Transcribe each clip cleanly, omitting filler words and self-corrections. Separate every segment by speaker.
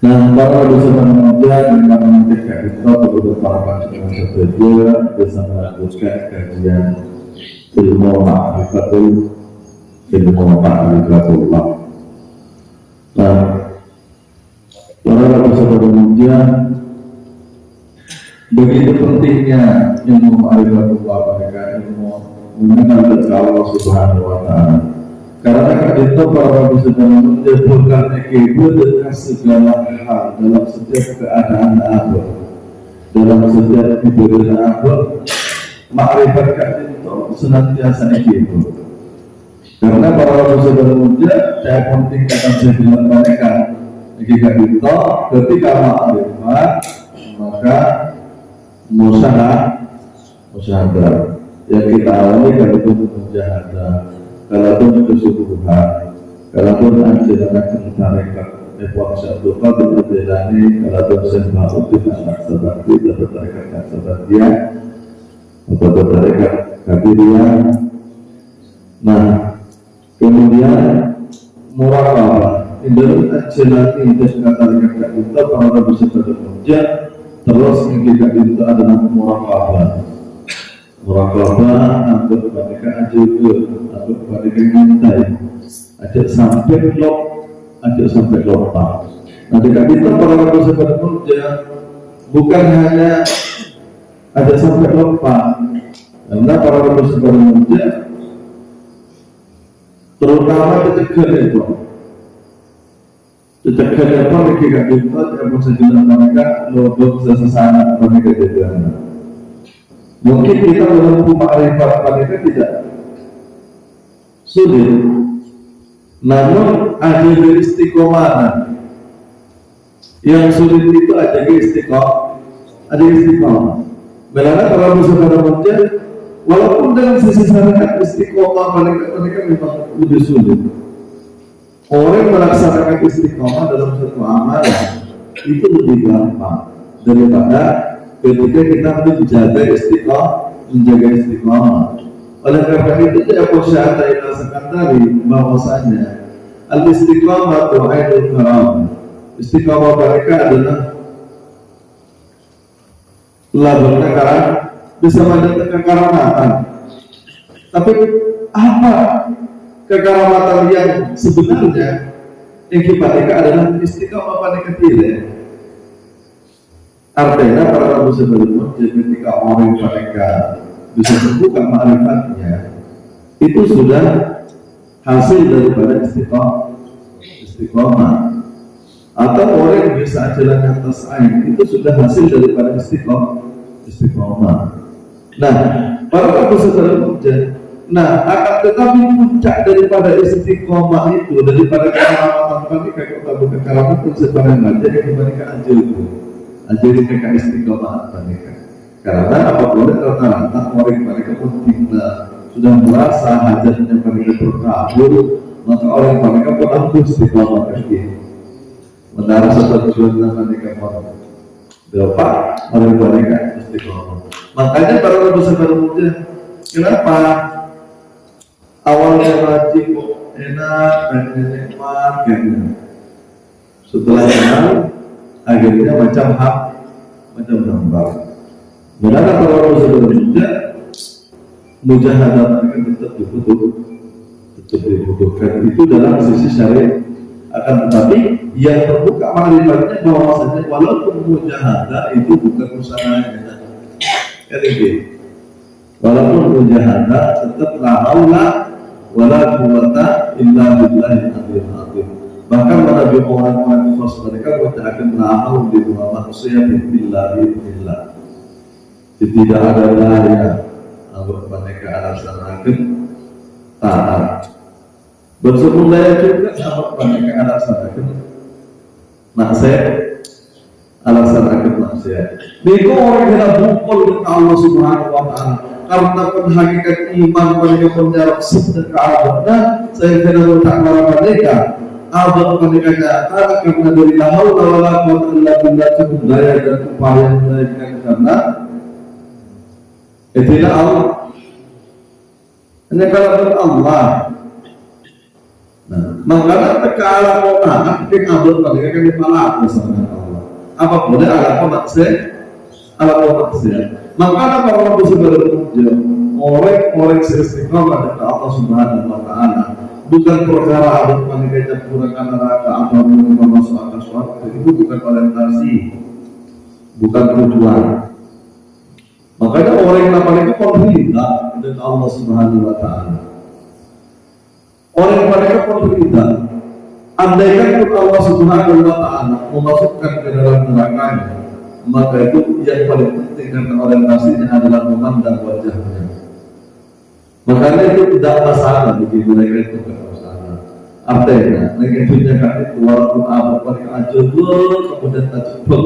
Speaker 1: Nah, para dosa manusia dengan menghentikan itu perlu para panjenengan saja bisa melanjutkan kajian ilmu ma'rifatullah. Nah, para dosa manusia begitu pentingnya ilmu ma'rifatullah, mereka ilmu mengenal Allah Subhanahu wa Ta'ala. Karena itu para manusia menyebutkan ibu dengan segala hal dalam setiap keadaan apa, dalam setiap keadaan apa, makrifat itu senantiasa ibu. Karena para manusia saya pentingkan saya bilang mereka jika itu ketika makrifat maka musyahadah yang kita awali kalau itu musyahadah. Kalaupun kesubuhan, kalaupun anjuran tarekat Epok Syabdu Qadir Al-Jilani, kalaupun Syekh Uddin Al-Aqsabakti, dapat tarekat Al-Aqsabakiyah, dapat tarekat Qadiriyah. Nah, kemudian muraqabah, indahnya Al-Jilani dan tarekat kita para bisa bekerja, terus yang kita itu adalah muraqabah. Muraqabah untuk mereka ajul, untuk mereka mintai, ajak sampai lupa. Nanti kita para dosa bekerja bukan hanya ada sampai lupa, karena para dosa bekerja terutama dicegah itu. Dicegah apa mereka kita yang bersejarah mereka lobok sesana mereka tidak. Mungkin kita menempuh ma'rifat mereka tidak sulit, namun ada istiqomah. Yang sulit itu ada istiqomah. Karena para manusia walaupun dalam sisi syariat istiqomah mereka memang lebih sulit. Orang melaksanakan istiqomah dalam satu amalan itu lebih gampang daripada ketika kita menjaga istiqomah. Oleh karena itu tidak usah kita rasakan dari bahwasanya al-istiqomah itu ainul karam. Istiqomah mereka adalah labelnya karam, bisa mendatangkan karamatan. Tapi apa kekaramatan yang sebenarnya yang kita adalah istiqomah pada ketiga. Artinya para manusia berilmu ketika orang mereka bisa membuka ma'rifatnya itu sudah hasil daripada istiqomah. Atau orang yang bisa jalan atas air itu sudah hasil daripada istiqomah. Nah, para manusia berilmu akan tetapi puncak daripada istiqomah itu daripada keselamatan mereka kepada keselamatan sebenarnya yang dibandingkan anjil itu. Jadi mereka istiqomah mereka. Karena apabila rata-rata orang mereka pun sudah merasa hajatnya mereka terkabul, maka orang mereka pun ambil istiqomah lagi. Menara tujuan mereka pun dapat orang mereka istiqomah. Makanya para manusia muda, kenapa awalnya rajin kok enak dan nikmat gitu. Setelah kenal akhirnya macam hamba. Menara kalau sebenarnya mujahadah mereka tetap dibutuhkan itu dalam sisi syariat. Akan tetapi yang terbuka ma'rifatnya bahwasanya walaupun mujahadah itu bukan usahanya. Walaupun mujahadah tetap la haula wala quwwata illa billahil aliyyil azim. Bahkan Nabi orang-orang khas mereka akan lahau di rumah manusia billah. Tidak ada daya agar mereka alasan taat. Bersebut daya juga agar mereka alasan maksiat. Mereka orang yang bukul dengan Allah Subhanahu wa Ta'ala. Karena pun hakikat iman mereka menjawab sedekah Allah. Saya kira tak mereka. Abad mereka nyata karena dari lahau wala quwwata illa billah cukup daya dan upaya mereka karena itulah Allah. Hanya kalau Allah. Nah, makanya tekala kota ke abot pada kan di pala bersama Allah. Apa boleh ala kota saya. Makanya para orang bersebut orang istiqomah dari Allah Subhanahu Wa Taala bukan perkara abot pada campuran neraka atau masuk akal surga, itu bukan orientasi, bukan tujuan. Makanya orang yang namanya itu pemerintah dari Allah Subhanahu Wa Taala. Orang mereka pemerintah, andaikan pun Allah Subhanahu Wa Taala memasukkan ke dalam nerakanya, maka itu yang paling penting karena orientasinya adalah memandang wajahnya. Makanya itu tidak masalah bagi mereka, itu tidak masalah. Artinya, mereka itu jangan itu walaupun apa paling ajar kemudian terjebak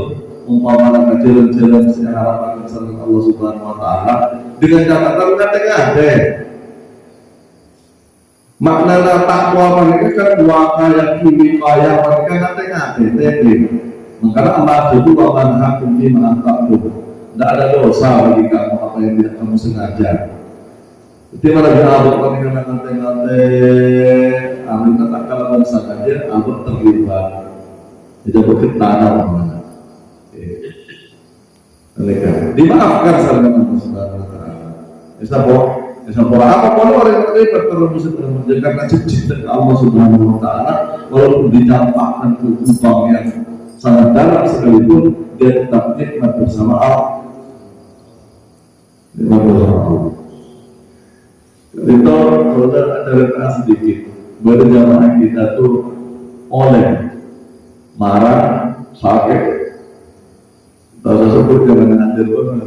Speaker 1: umpama jalan-jalan secara harapan dengan Allah Subhanahu Wa Taala dengan catatan ngate-ngate. Makna takwa mereka kan dua kaya kiri kaya mereka ngate-ngate tete. Makanya Allah itu waman hakum di ma'antak itu tidak ada dosa bagi kamu apa yang tidak kamu sengaja. Itu malah diabot mereka ngate-ngate. Amin tak kalau sengaja abot terlibat. Tidak berketanah mana. Mereka dimaafkan sama Allah Subhanahu Wa Taala. Apa kalau orang terlibat terus karena cinta Allah Subhanahu Wa Taala, walaupun dicampakkan ke lubang yang sangat dalam sekalipun, dia tetap nikmat bersama Allah. Nikmat bersama Allah. Itu kalau ada rekan sedikit, buat jamaah kita tuh oleh marah, sakit, atau sebut dengan hadir pun.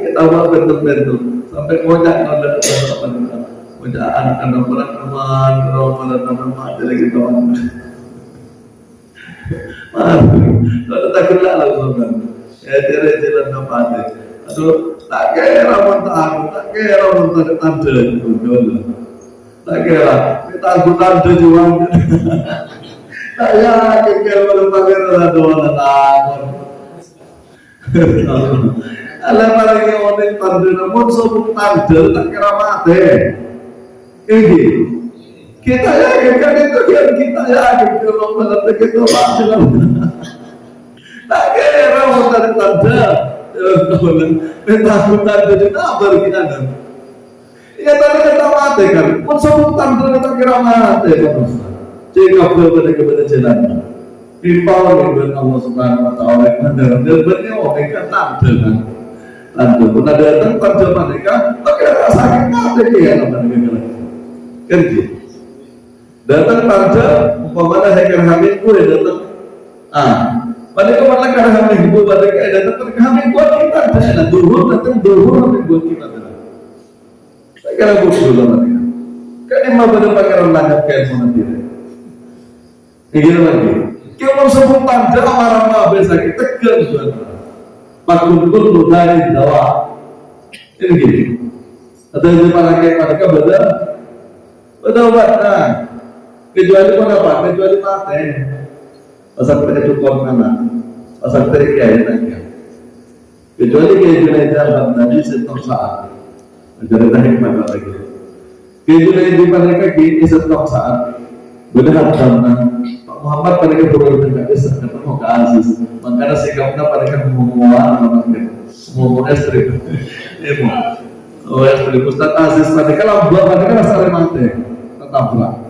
Speaker 1: Kita tahu bentuk-bentuk sampai ngojak teman-teman, ngojaan karena teman-teman, kalau mati lagi teman. Kalau tak kenal langsung kan, jalan apa aja. Aduh, tak kira mentah, tak kira mentah tanda itu dulu. Tak kira kita aku tanda juga. Tak yakin kalau pakai tanda takon. Alam lagi orang tanda namun sebut tanda tak kira mati. Ini kita yakin kan itu yang kita yakin kalau menurut kita mati lah. Tak kira mau tanda. Kita tanda juga berkita. Ya tadi kita mati kan. Pun sebut tanda tak kira mati kan. Jika betul kepada jalan. Impal dengan Allah Subhanahu Wa Taala dan berbeda orang kan tanda kan. Tanda pun ada tempat zaman mereka, tapi ada sakit mati ya mereka kan gitu. Datang tanda, umpamanya hacker hamil gue datang. Pada kemana karena hamil gue pada kayak datang hamil gue kita ada duhur datang duhur hamil gue kita ada. Saya kira gue sudah mereka. Kan emang pada pakai lanjut kayak mana dia. Begini lagi. Kita mau sebut tanda marah biasa kita tegar juga. Pakun dari dawa ini gini atau yang dipakai mereka betul nah kecuali pun apa kecuali mati pasal kita cukup mana pasal kita kiai lagi kecuali kiai jalan tadi setengah saat agar naik mana lagi kecuali di mereka gini setengah saat benar karena Muhammad pada kebetulan tidak bisa ketemu ke Aziz, makanya sikapnya pada kemuliaan semua ekstrim, ekstrim Ustaz Aziz pada kalau buat pada kan asal mati, tetaplah,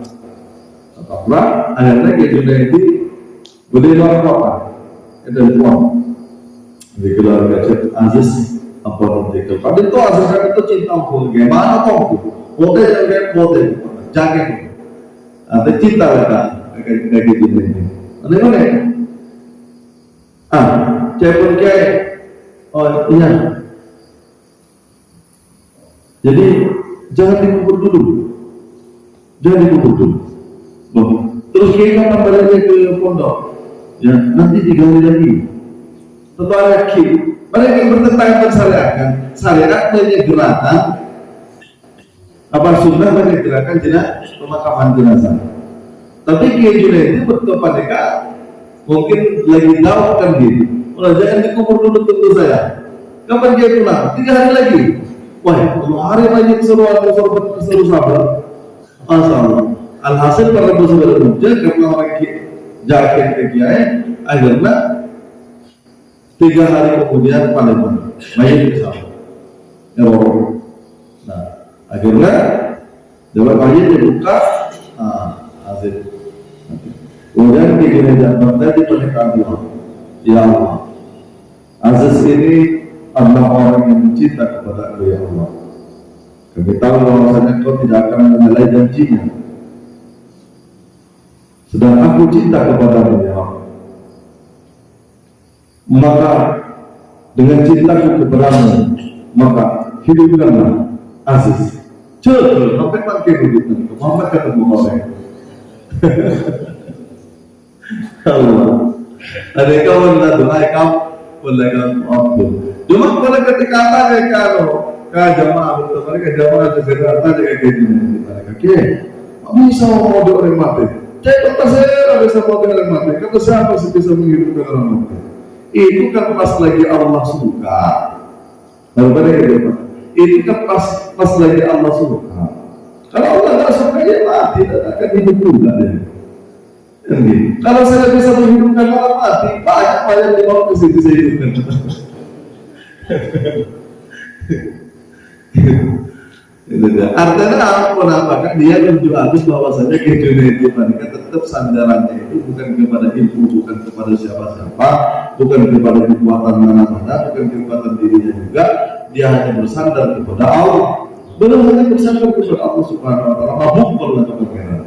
Speaker 1: akhirnya kita jadi boleh luar apa, itu buang, di keluarga Aziz apa nanti pada itu Aziz kan itu cinta pun gimana toh, bote, jangan, ada cinta mereka. Kayak gitu ini. Aneh-aneh. Cepun kayak iya. Jadi jangan dikubur dulu. Terus kita kembali ke pondok. Ya, nanti digali lagi. Setelah lagi, mereka yang bertentangan dengan syariat menyegerakan apa sunnah menyegerakan pemakaman jenazah. Tapi Kiai Junaidi betul mereka mungkin lagi tahu kan gitu. Kalau jangan dikubur dulu tentu saya. Kapan dia pulang? 3 hari lagi. Wah, 10 hari lagi keseruan sabar. Masalah. Alhasil para saudara muda karena orang jaket ke kiai, akhirnya 3 hari kemudian Palembang, mayat bersama. Ya Allah. Nah, akhirnya dapat mayat dibuka, Aziz. Kemudian di gereja Baghdad di pernikahan Allah. Ya Allah, Aziz ini adalah orang yang cinta kepada Allah, ya Allah. Kami tahu bahwasanya kau tidak akan menyalahi janjinya. Sedang aku cinta kepadamu, ya Allah. Maka dengan cintaku kepadamu, maka hidupkanlah Aziz. Cepat, sampai pakai begitu. Muhammad kata Muhammad. Allah. Ada kawan lah doa kamu, boleh kamu apa? Cuma pada ketika tanya kalau jamaah betul mereka jamaah segera tanya kayak gini, mereka bisa mau doa orang mati. Cek saya bisa mau doa orang mati. Kata siapa sih bisa menghidupkan orang mati? Itu kan pas lagi Allah suka. Itu kan pas lagi Allah suka. Kalau Allah tidak suka ya mati, tidak akan hidup juga deh. Kalau saya bisa menghidupkan orang mati, banyak dibawa ke sini saya hidupkan. Artinya apa? Dia menunjuk habis bahwasanya kehidupan itu mereka tetap sandarannya itu bukan kepada ilmu, bukan kepada siapa-siapa, bukan kepada kekuatan mana-mana, bukan kekuatan dirinya juga. Dia hanya bersandar kepada Allah. Belum hanya bersandar kepada Allah Subhanahu Wa Taala, mabuk pernah kepengenan.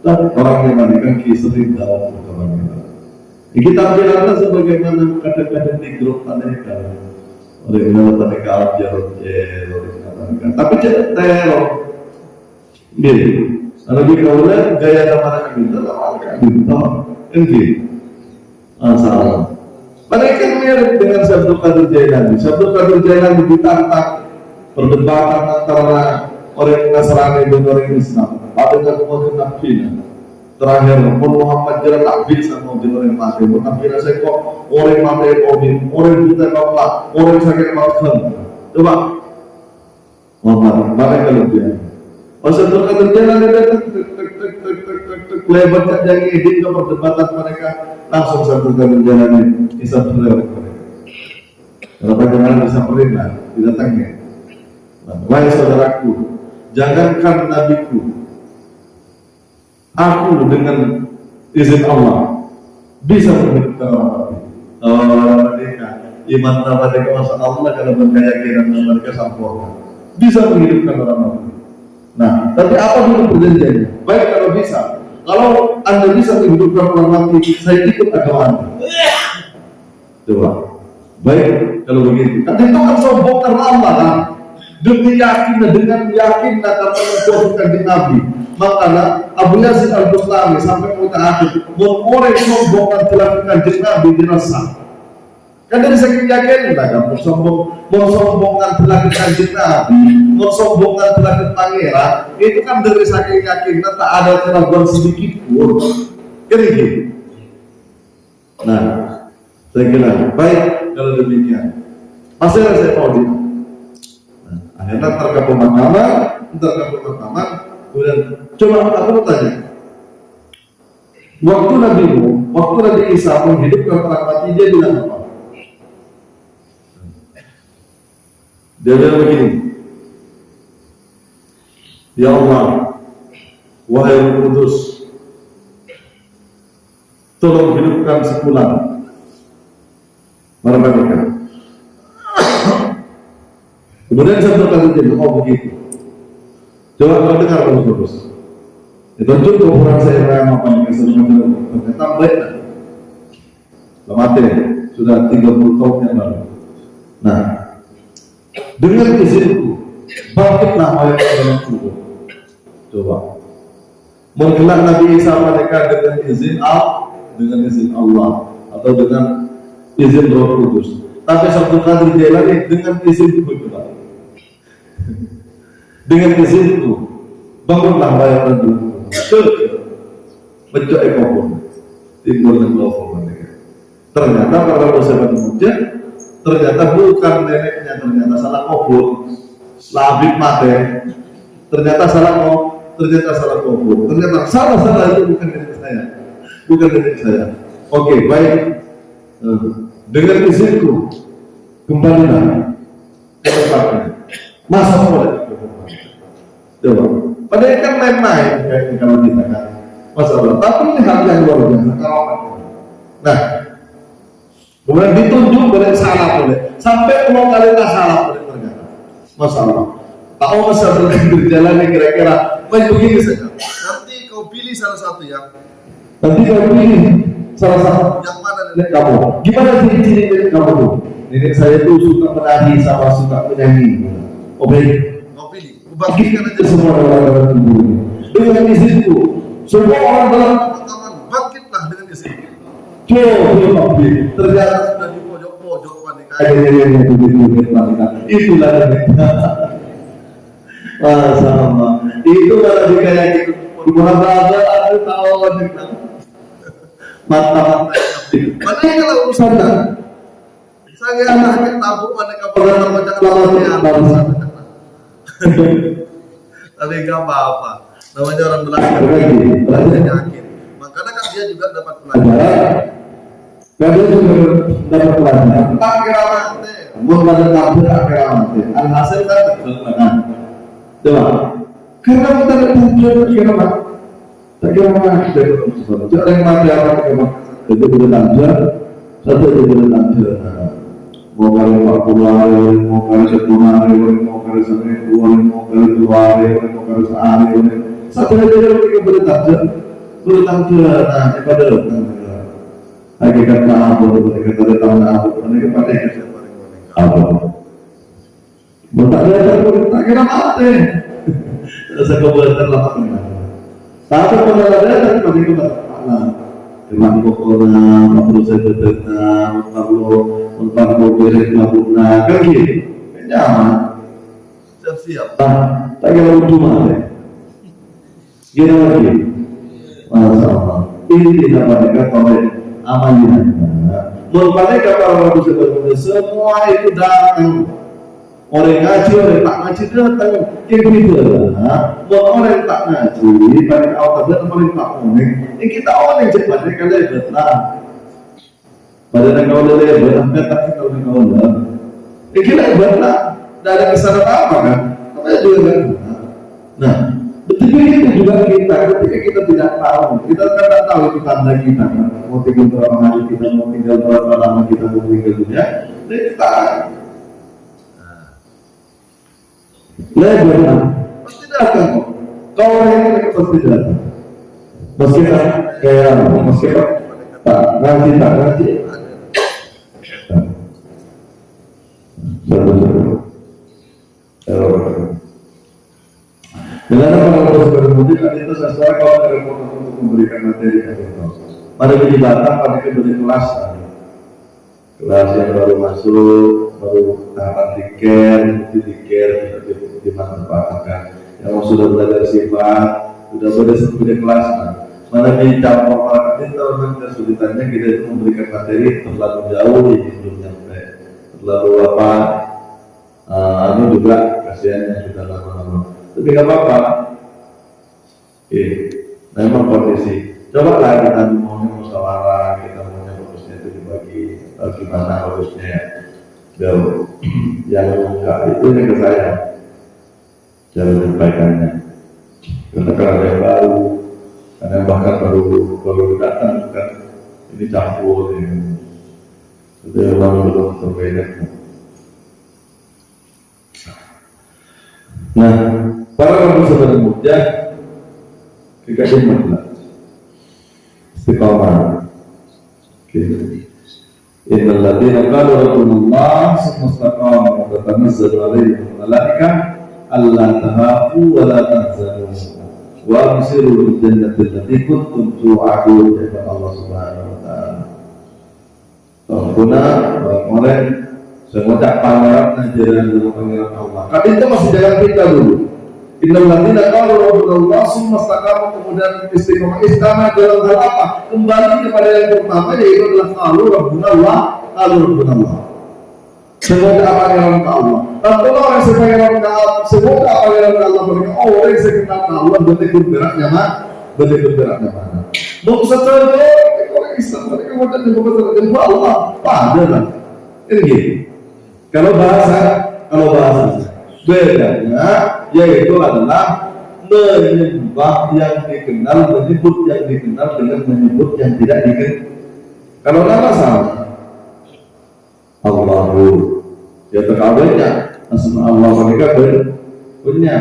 Speaker 1: Dan orang yang menikah sering dalam kepengenan. Kita ambillah sebagaimana kadang-kadang di grup mereka. Orang yang menikah jarut tapi teror gini kalau di kaulah gaya damai kita enggak masalah mereka mirip dengan Syabdul Qadir Jailani. Syabdul Qadir Jailani ditantang perdebatan antara orang Nasrani dan orang Islam pada kemudian nabinya terakhir pun Muhammad jalan tak bisa mau orang mati pun nabinya saya kok orang mati orang buta bapak orang sakit makan coba mana kelebihan? Masa Qadir Jailani lebar tak jadi edit ke perdebatan mereka langsung Syabdul Qadir Jailani kisah terlewat mereka. Kalau bagaimana bisa perintah didatangnya. Wahai saudaraku, jangankan nabiku, aku dengan izin Allah bisa menghidupkan orang mati. Orang mereka iman mereka masa Allah kalau berkeyakinan mereka sempurna. Bisa menghidupkan orang mati. Nah, tapi apa dulu perjanjiannya? Baik kalau bisa. Kalau Anda bisa menghidupkan orang mati, saya ikut agama Anda. Coba. Baik kalau begitu. Tapi itu kan sombong karena Allah kan. Demi yakin dengan yakin akan mengucapkan di Nabi. Makanya Abu Yazid Al-Bustami sampai mutaakhir orang sombong dilakukan di Nabi dirasa. Kan dari saking yakin kita kan mensombongkan dilakukan di Nabi, mensombongkan dilakukan pangeran, itu kan dari saking yakin tak ada keraguan sedikit pun. Gitu. Nah, saya kira baik kalau demikian. Masih saya mau di. Nah, akhirnya ntar ke pemakaman, kemudian coba aku mau tanya. Waktu Nabi Isa menghidupkan orang mati dia bilang apa? Dia bilang begini, ya Allah, wahai Roh Kudus, tolong hidupkan sepulang mereka. Kemudian saya berkata, oh begitu. Coba kau dengar Roh Kudus. Itu cukup orang saya yang apa yang ternyata baik. Mati sudah 30 tahun yang lalu. Nah, dengan izinku, bangkitlah mayat dalam kubur. Coba, mengkelak Nabi Isa mereka dengan izin Allah atau dengan izin Roh Kudus. Tapi Syabdul Qadir Jailani dengan izinku coba. Dengan izinku, bangunlah mayat dalam kubur. Bencok ekor timbul dan kelompok mereka. Ternyata para sahabat muda ternyata bukan neneknya, ternyata salah kubur, labik mati, ternyata salah ternyata salah pokok, ternyata salah itu bukan dari saya, bukan dari saya. Oke, baik. Dengan izinku kembalilah ke tempatnya. Masa boleh? Coba. Padahal kan main-main kayak kalau kita kan masalah. Tapi ini hal yang luar biasa kawan. Nah, kemudian ditunjuk boleh salah boleh, sampai 10 kali tak salah boleh ternyata. Masalah. Tahu masalah berjalan kira-kira baik begini saja. Nanti kau pilih salah satu ya. Nanti kau pilih salah satu. Yang mana nenek kamu? Gimana ciri-ciri nenek kamu tuh? Nenek saya tuh suka menari sama suka menyanyi. Oh baik. Kau pilih. Bangkitkan aja semua orang-orang tubuh dengan izinku. Semua orang dalam pemakaman bangkitlah dengan izinku. Coba ternyata sudah di pojok-pojok wanita. Itulah wanita. Sama. Itulah kayak gitu. Berapa aku tahu wanita. Mata. Mana kalau urusan saya anaknya tabuk wanita pada macam lama. Tapi nggak apa-apa. Namanya orang belajar yakin. Makanya kan dia juga dapat pelajaran. Dia juga dapat pelajaran. Tak kira mati. Bukan takbir akhir mati. Alhasil kan terjemahan. Coba. Karena kita ada tujuan kira mati. Tak kira mati. Jangan yang mati apa kira. Itu berlanjut. Satu itu berlanjut. Mau kali 40 hari, mau kali 10 hari, mau kali 1 minggu, mau kali 2 hari, mau kali sehari, satu hari kita bertanya, nah kepada hakikat apa, hakikat datang apa, hakikat apa, bertanya tak kira mati, sekebetulan lama tapi pada datang pada kita Memang pokoknya, perlu saya betul, perlu boleh melakukan kerja, nyaman, siap-siap. Tak kira cuma deh. Gimana lagi? Masalah. Ini tidak mereka oleh amalnya. Mereka para rasul sebelumnya semua itu datang. Orang ngaji, orang tak ngaji datang. Gitu lah. Orang tak ngaji, pada awal dan orang tak unik. Ini kita orang cepat mereka lebat lah. Pada negara lebat, kita kita negara. Ini kita lebat lah. Tidak ada kesalahan apa kan? Namanya juga kan. Nah, betul itu juga kita. Ketika kita tidak tahu, kita tidak tahu itu tanda kita. Mau tinggal berapa hari kita, mau tinggal berapa lama kita, mau tinggal dunia. Kita lebar, pasti datang kok. Kau orang ini pasti datang. Meski tak kayak, meski tak ngaji. Dengan para bermudik itu sesuai kalau ada untuk memberikan materi pada penjelasan pada kedua kelas yang baru masuk, baru tahapan tiket dimanfaatkan. Yang sudah belajar sifat, sudah belajar kelas, mana kita formal itu orang kesulitannya kita itu memberikan materi terlalu jauh belum sampai, terlalu apa? Ini juga kasihannya sudah lama-lama. Tapi nggak apa-apa. Memang kondisi. Coba lah kita maunya musyawarah, kita maunya bagusnya itu dibagi. Gimana harusnya jauh yang enggak itu yang ke saya cara menyampaikannya karena ada yang baru, ada yang bahkan baru datang kan ini campur ya. Itu memang belum terbeda. Nah, para rasul saudara muda kita ingatlah istiqamah. Innal ladzina qalu rabbunallah tsumma istaqamu tatanazzalu 'alaihim al-malaikah alla takhafu wa la tahzanu wa abshiru bil jannati allati kuntum tu'adun ya Allah Subhanahu wa taala. Pengguna orang sengaja pangeran ajaran dari pangeran Allah. Kan itu masih jalan kita dulu. Innal ladzina qalu rabbunallah tsumma istaqamu, kemudian istiqamah dalam hal apa? Kembali kepada yang pertama yaitu adalah qalu rabbunallah. Semoga pangeran ke Allah. Tapi orang yang pangeran ke Allah, semoga pangeran ke Allah mereka. Oh, orang yang kenal ke Allah betul beratnya mana? Betul beratnya mana? Mau secara orang Islam mereka mau jadi betul Allah. Ada lah. Ini gini. Kalau bahasa bedanya yaitu adalah menyembah yang dikenal, menyebut yang dikenal dengan menyebut yang tidak dikenal. Kalau nama sama Allahu, ya terkawinnya asma Allah mereka punya.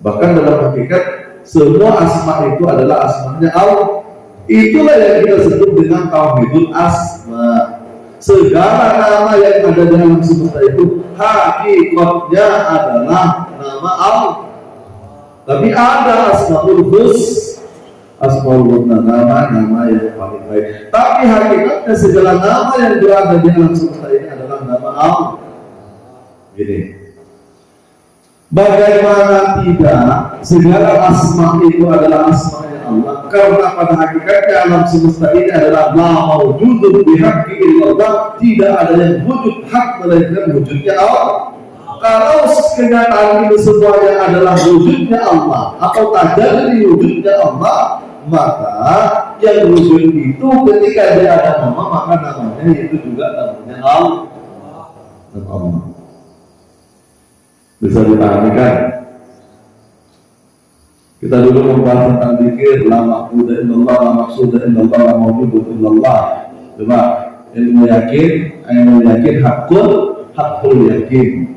Speaker 1: Bahkan dalam hakikat semua asma itu adalah asmanya Allah. Itulah yang kita sebut dengan tauhidul asma. Segala nama yang ada di alam semesta itu hakikatnya adalah nama Allah. Tapi ada asmaul husna, nama yang paling baik. Tapi hakikatnya segala nama yang berada di alam semesta ini adalah nama Allah. Gini, bagaimana tidak segala asma itu adalah asma Allah, karena pada hakikatnya alam semesta ini adalah la maujudun bihaqqi illallah, tidak ada yang wujud hak melainkan wujudnya Allah. Kalau kenyataan ini semuanya adalah wujudnya Allah atau tajalli wujudnya Allah, maka yang wujud itu ketika dia ada nama, maka namanya itu juga namanya Allah. Bisa dipahami kan? Kita dulu membahas tentang zikir, la ma'budu illallah, la maqsudu illallah, la mawjudu illallah. Coba ilmu yakin hakul yakin.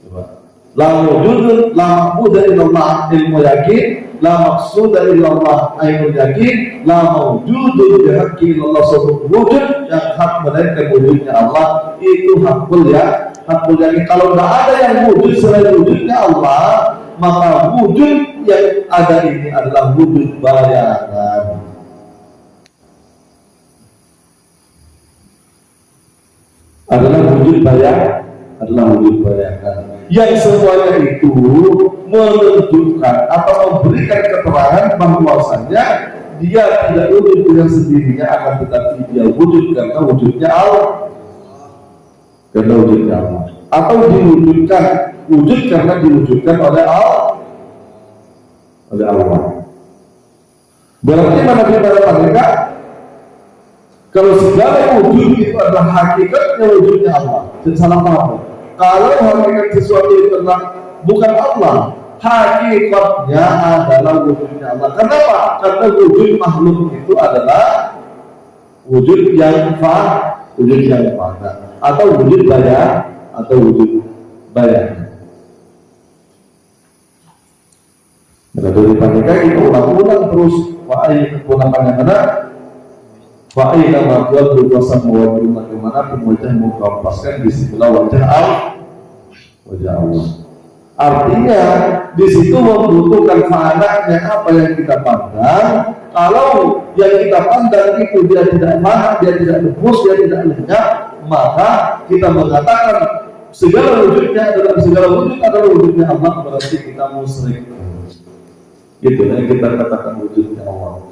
Speaker 1: Coba la mawjudu la ma'budu illallah, ilmu yakin, la maqsudu illallah, ainul yakin, la mawjudu bihaqqi illallah, suatu wujud yang hak melainkan wujudnya Allah, itu hakul yakin. Kalau tidak ada yang wujud selain wujudnya Allah, maka wujud yang ada ini adalah wujud bayangan. Adalah wujud bayangan. Yang semuanya itu menunjukkan atau memberikan keterangan bahwasanya dia tidak wujud dengan sendirinya, akan tetapi dia wujud karena wujudnya Allah. Atau diwujudkan wujud karena diwujudkan oleh Allah. Berarti mana mereka? Kalau segala wujud itu adalah hakikatnya wujudnya Allah, salah paham. Kalau hakikat sesuatu itu bukan Allah, hakikatnya adalah wujudnya Allah. Kenapa? Karena wujud makhluk itu adalah wujud yang fana atau wujud bayangan. Maka dari mereka kita ulang-ulang terus ulang-ulang mana? Fa'ina ma'buat berkuasa mewakili bagaimanapun wajahmu kau lepaskan di sebelah wajah Allah. Artinya di situ membutuhkan fananya apa yang kita pandang. Kalau yang kita pandang itu dia tidak fana, dia tidak lepas, dia tidak lenyap, maka kita mengatakan segala wujudnya adalah wujudnya Allah, berarti kita musyrik. Gitu yang kita katakan wujudnya Allah.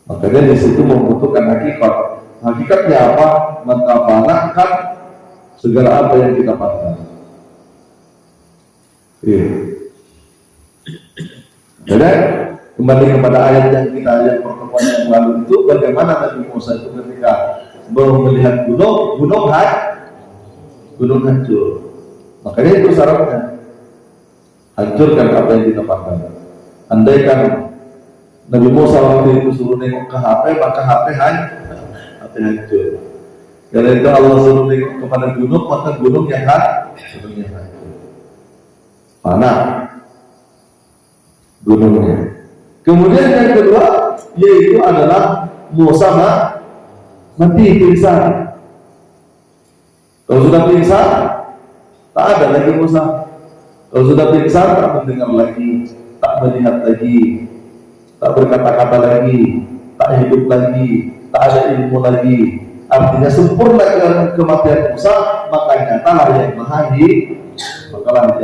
Speaker 1: Makanya di situ membutuhkan hakikat. Hakikatnya apa? Mengkafanakan segala apa yang kita pandang. Jadi kembali kepada ayat yang kita lihat pertemuan yang lalu itu, bagaimana Nabi Musa itu ketika melihat gunung hancur. Makanya itu syaratnya, hancurkan apa yang kita pandang. Andaikan Nabi Musa waktu itu suruh nengok ke HP, maka HP hancur. Karena itu Allah suruh nengok kepada gunung, maka gunung yang hancur. Mana gunungnya? Kemudian yang kedua yaitu adalah Musa mati pingsan. Kalau sudah pingsan, tak ada lagi Musa. Kalau sudah pingsan, tak mendengar lagi, tak melihat lagi, tak berkata-kata lagi, tak hidup lagi, tak ada ilmu lagi. Artinya sempurna kematian Musa, maka nyatalah yang maha hidup, makalah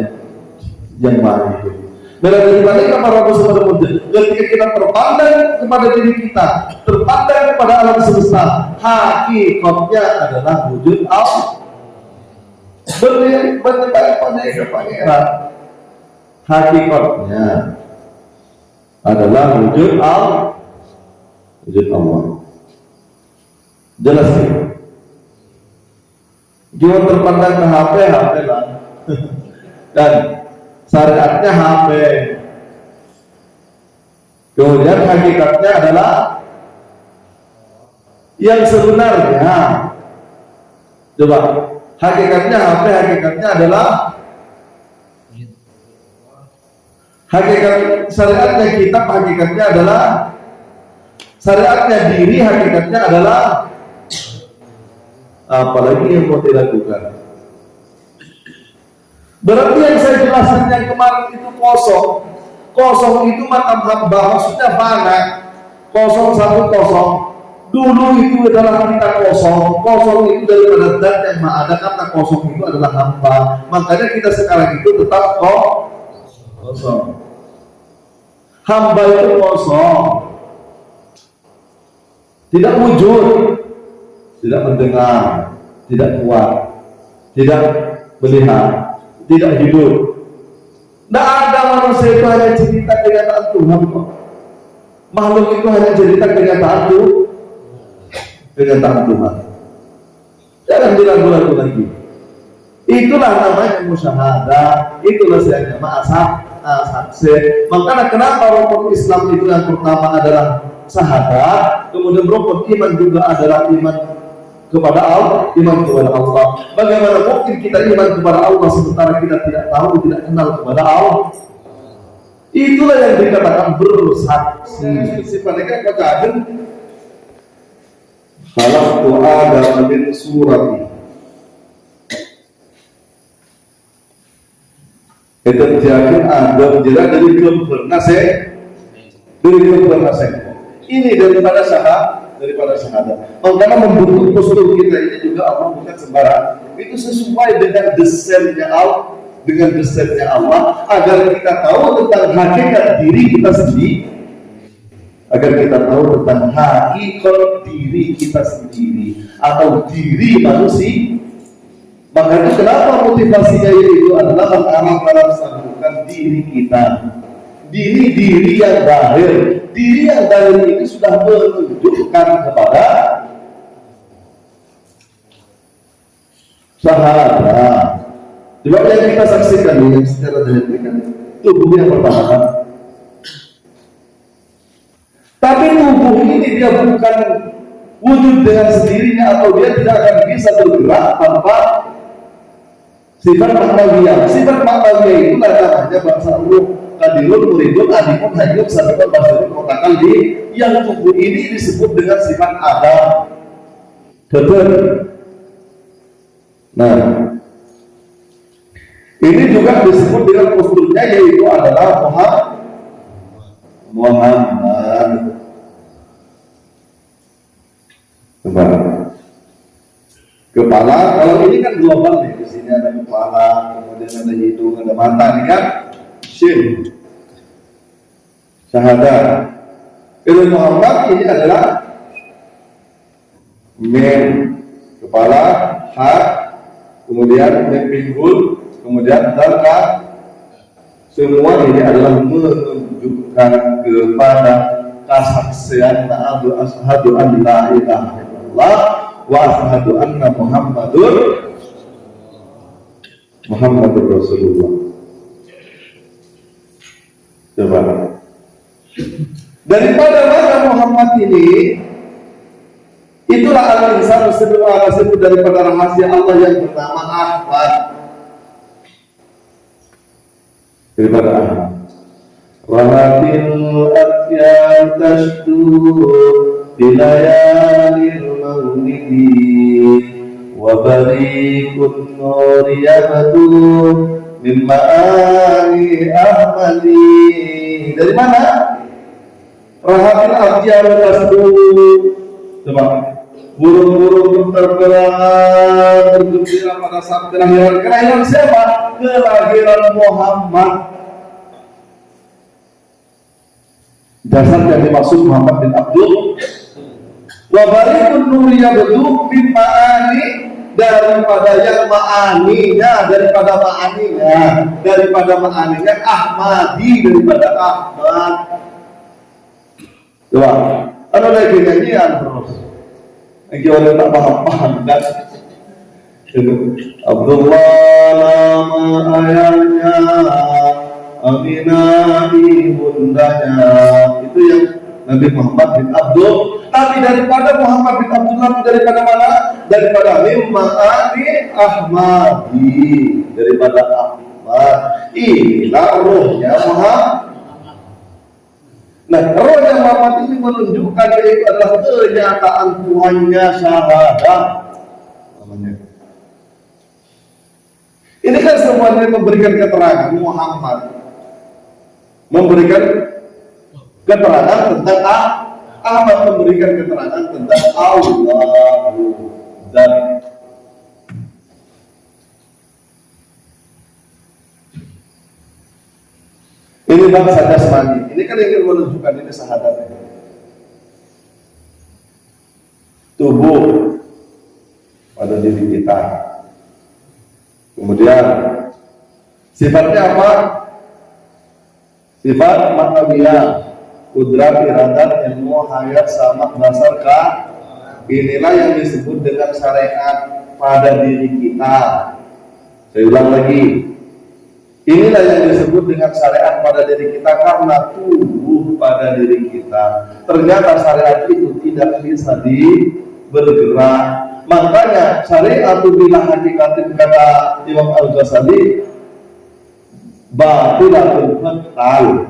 Speaker 1: yang maha hidup. Dari mana para Rasul ketika kita terpandang kepada diri kita, terpandang kepada alam semesta, hakikatnya adalah wujud Allah. Bertanya pada pangeran, hakikatnya adalah wujud Allah. Jelas ya? Jangan terpandang ke HP lah. Dan syariatnya HP. Kemudian hakikatnya adalah yang sebenarnya. Coba, hakikatnya HP, hakikatnya adalah hakikat syariatnya kitab, hakikatnya adalah syariatnya diri, hakikatnya adalah apalagi yang mau dilakukan. Berarti yang saya jelaskan yang kemarin itu kosong. Kosong itu mata hamba, maksudnya fana. Kosong satu kosong. Dulu itu adalah kita kosong. Kosong itu daripada zat yang maha ada, karena kosong itu adalah hamba. Makanya kita sekarang itu tetap kosong. Hamba itu kosong. Tidak wujud, tidak mendengar, tidak kuat, tidak melihat, tidak hidup. Tidak ada manusia itu hanya cerita kenyataan Tuhan kok. Makhluk itu hanya cerita kenyataan Tuhan. Jangan diragu-ragu lagi. Itulah namanya musyahadah. Itulah saya nama saksi. Makanya kenapa rukun Islam itu yang pertama adalah syahadat, kemudian rukun iman juga adalah iman kepada Allah, Bagaimana mungkin kita iman kepada Allah sementara kita tidak tahu, tidak kenal kepada Allah? Itulah yang dikatakan bersaksi. Sifatnya apa kadang? Khalaqtu Adam min surati. Itu jadi Adam jelas dari gambar nasib. Ini daripada syahadat. Karena membentuk postur kita ini juga Allah bukan sembarang. Itu sesuai dengan desainnya Allah, agar kita tahu tentang hakikat diri kita sendiri. Atau diri manusia. Maka itu kenapa motivasinya itu adalah mengarahkan diri kita. Diri yang zahir. Diri yang zahir ini sudah menunjukkan kepada syahadat. Coba yang kita saksikan ini secara dihentikan tubuh yang pertama. Tapi tubuh ini dia bukan wujud dengan sendirinya, atau dia tidak akan bisa bergerak tanpa sifat maknawiyah. Sifat maknawiyah itu namanya bahasa ruh. Kadirun, muridun, adikun, hayyun, sabikun, basirun, mutakalli. Yang tubuh ini disebut dengan sifat adam. Betul. Nah, ini juga disebut dengan posturnya, yaitu adalah Muhammad. Kepala, kalau ini kan global nih. Di sini ada kepala, kemudian ada hidung, ada mata, ini kan shin, syahadat. Ilmu Muhammad ini adalah mem, kepala, hak, kemudian mempinggul, kemudian darah. Semua ini adalah menunjukkan kepada kesaksian asyhadu an la ilaha illallah wa asyhadu anna Muhammadur Rasulullah. Coba. Daripada mana Muhammad ini, itulah al-insan sebut daripada rahasia Allah yang bernama Ahmad. Daripada Ahmad. Walatil atyar tashtu bilayalil maulidi wa barikun nuri yabdu mimma ali ahmadi. Dari mana? Rahatil atyar tashtu. Coba. Burung-burung terbang bergembira pada saat kelahiran siapa? Kelahiran Muhammad. Dasar yang dimaksud Muhammad bin Abdul. Wa barikun nuri yabdu mimma ali, daripada yang ma'aninya Ahmadi, daripada Ahmad. Coba, ada lagi nyanyian terus. Lagi orang tak paham kan? Abdullah nama ayahnya, Aminah ibundanya. Itu yang Nabi Muhammad bin Abdul. Tapi daripada Muhammad bin Abdullah, daripada mana? Daripada Mimma'ani Ahmadi, daripada Ahmad. Inilah rohnya Muhammad. Nah, rohnya Muhammad ini menunjukkan itu adalah kenyataan Tuhannya syahadah. Namanya. Ini kan semuanya memberikan keterangan Muhammad, memberikan keterangan tentang Ahmad, memberikan keterangan tentang Allah. Dan ini bangsa jasmani. Ini kan yang menunjukkan ini syahadatnya. Tubuh pada diri kita. Kemudian sifatnya apa? Sifat maknawiyah, kudrat, iradat, ilmu, hayat, samak, basar, inilah yang disebut dengan syariat pada diri kita. Saya ulang lagi, inilah yang disebut dengan syariat pada diri kita karena tubuh pada diri kita. Ternyata syariat itu tidak bisa bergerak. Makanya syariat bila hakikatin kata Imam Al-Ghazali batilatul batal.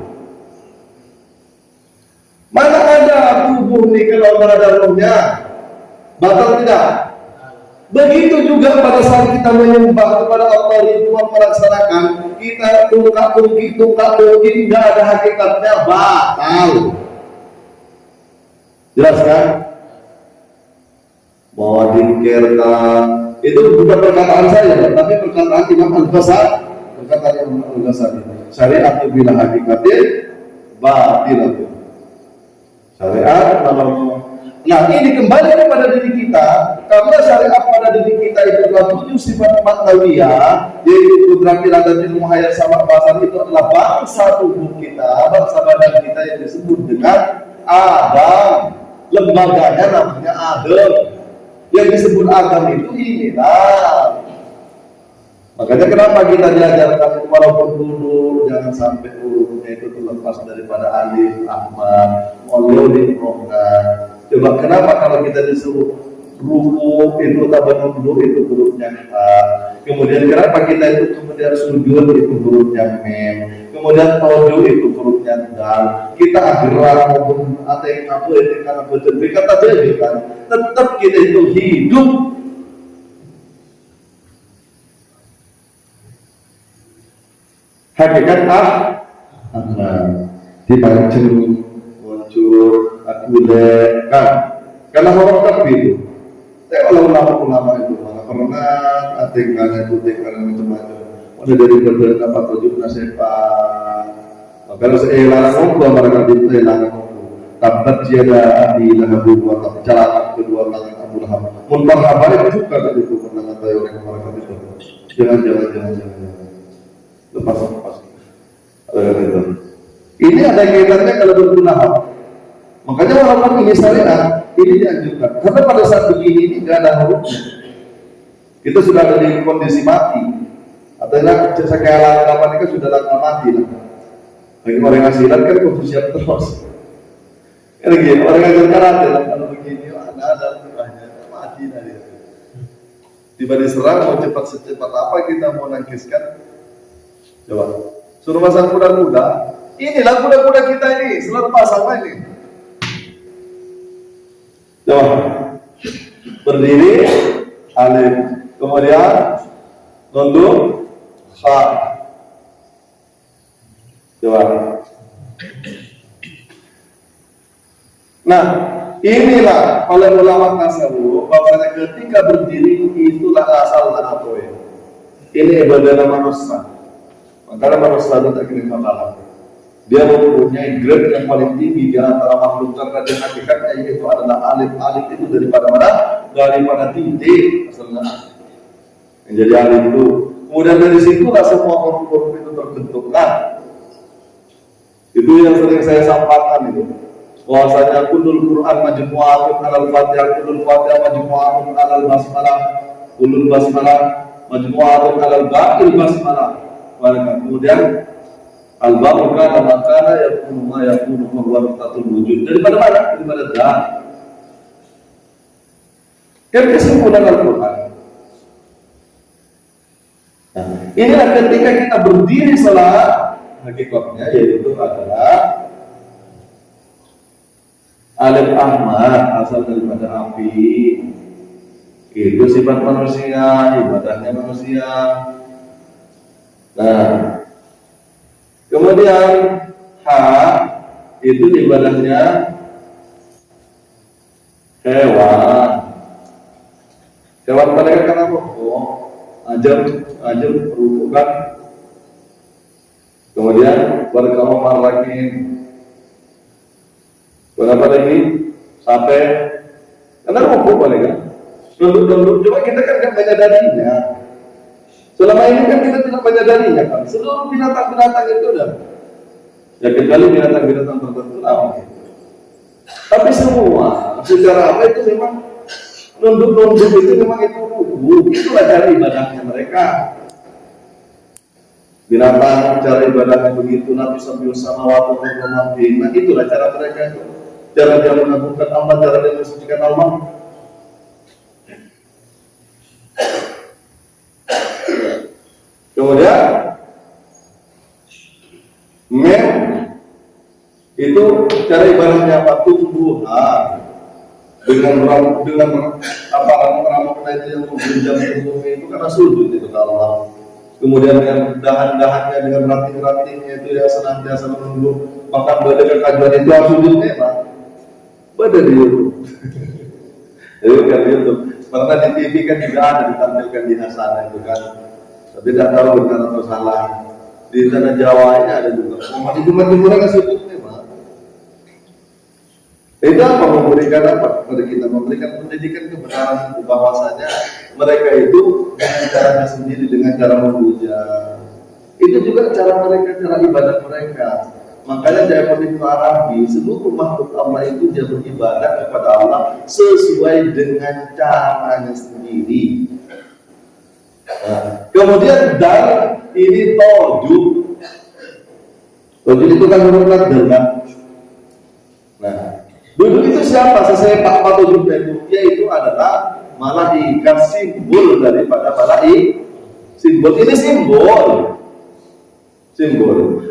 Speaker 1: Mana ada tubuh ini kalau ada rohnya? Batal tidak? Begitu juga pada saat kita menyembah kepada Allah itu melaksanakan, kita tungkak-tungki tidak ada hakikatnya, batal. Jelas kan? Bahwa dikirkan itu bukan perkataan saya, tapi perkataan Imam Al-Ghazali. Perkataan Imam Al-Ghazali, syariat bila hakikatin batil. Syariat nah ini kembali kepada diri kita, karena syariat pada diri kita itu adalah 7 sifat maknawiyah, yaitu kudrat, iradat, ilmu, hayat, samak, basar. Itu adalah bangsa tubuh kita, bangsa badan kita yang disebut dengan Adam. Lembaganya namanya Adam. Yang disebut Adam itu inilah. Makanya kenapa kita diajarkan walaupun dulu jangan sampai hurufnya itu terlepas daripada alif, ahmad, walau coba kenapa kalau kita disuruh ruku itu tabanun itu hurufnya a. Kemudian kenapa kita itu kemudian sujud itu hurufnya mem. Kemudian tawadu itu hurufnya dal. Kita akhirnya maupun ateng apa itu karena betul kata jadi kan. Tetap kita itu hidup. Hakikat dipancing muncul akule kan karena orang kafir. Saya kalau ulama itu malah pernah atingkan itu tinggal macam-macam. Ada dari beberapa apa tujuh nasihat. Kalau saya larang ngomong mereka itu larang ngomong. Tabat tiada di lahabu wa jalan kedua tangan Abu Lahab. Mumpar kabar itu juga kan itu pernah tahu orang mereka itu. Jangan. Lepas. Itu. Ini ada kaitannya kalau berguna. Makanya walaupun ini syariat, ini dianjurkan. Karena pada saat begini ini tidak ada hurufnya. Kita sudah ada di kondisi mati. Artinya kayak kapan itu sudah lama mati lah. Bagi orang yang silat kan kudu siap terus. Kan gitu, orang yang karate lah kalau begini ada murahnya mati dari itu. Tiba diserang mau cepat secepat apa kita mau nangkiskan? Coba. Suruh pasang kuda-kuda. Inilah kuda-kuda kita ini, selalu pasang ini. Coba. Berdiri, alif. Kemudian nunduk, kha. Coba. Nah, inilah oleh ulama tasawuf bahwa ketika berdiri itulah asal apa ya. Ini ibadah manusia. Makanya manusia itu tak kira masalah. Dia mempunyai grade yang paling tinggi di antara makhluk karena dia hakikatnya yaitu adalah alif. Alif itu daripada mana? Daripada titik. Asalnya menjadi alim itu. Kemudian dari situlah semua huruf-huruf itu terbentuk. Nah, itu yang sering saya sampaikan itu. Bahwasanya kullul Quran majmu'atun 'alal Fatihah, kullul Fatihah majmu'atun 'alal basmalah, kullul basmalah majmu'atun 'alal baqil basmalah. Kemudian al-baqu kana makana yakunu ma yakunu huwa waqtul wujud. Daripada mana? Daripada dah. Kan kesimpulan Al-Quran. Nah, inilah ketika kita berdiri salat, hakikatnya yaitu adalah alif ahmad asal daripada api. Itu sifat manusia, ibadahnya manusia. Nah, kemudian ha itu ibadahnya hewan. Hewan mereka kan apa? Oh, ajam rukuk kan. Kemudian berkaum marrakin. Berapa lagi? Sampai karena rukuk paling kan. Duduk. Cuma kita kan tidak menyadarinya. Selama ini kan kita tidak menyadarinya kan. Seluruh binatang-binatang itu dah. Ya kecuali binatang-binatang tertentu lah. Tapi semua secara apa itu memang nunduk itu memang itu rukuk. Itulah cara ibadahnya mereka. Binatang cara ibadahnya begitu, Nabi sambil sama waktu menghormati. Nah itulah cara mereka itu. Cara dia mengagungkan Allah, cara dia mensucikan Allah. Kemudian mem itu cara ibadahnya apa? Tumbuhan dengan apa ramu-ramu itu yang menggunjam tubuh itu karena sujud itu Allah. Kemudian dengan dahan-dahannya dengan ranting-rantingnya itu ya senantiasa menunggu maka berdekat kajuan itu harus sujudnya Pak. Pada di YouTube. Jadi kan di YouTube. Pernah di TV kan juga ada ditampilkan di Hasanah itu kan. Tapi tidak tahu benar atau salah. Di tanah Jawa ini ada juga. Di Timur-Timur kan sujudnya Pak. Itu apa memberikan apa kepada kita? Memberikan pendidikan kebenaran itu bahwasanya mereka itu dengan caranya sendiri, dengan cara memuja. Itu juga cara mereka, cara ibadah mereka. Makanya Ja'far bin Arabi, seluruh makhluk Allah itu dia beribadah kepada Allah sesuai dengan caranya sendiri. Nah, kemudian dal ini tojuk. Tojuk itu kan merupakan dalam. Nah, dulu itu siapa? Sesepak tojuk itu, yaitu adalah malaikat, simbol daripada malaikat. Simbol ini simbol.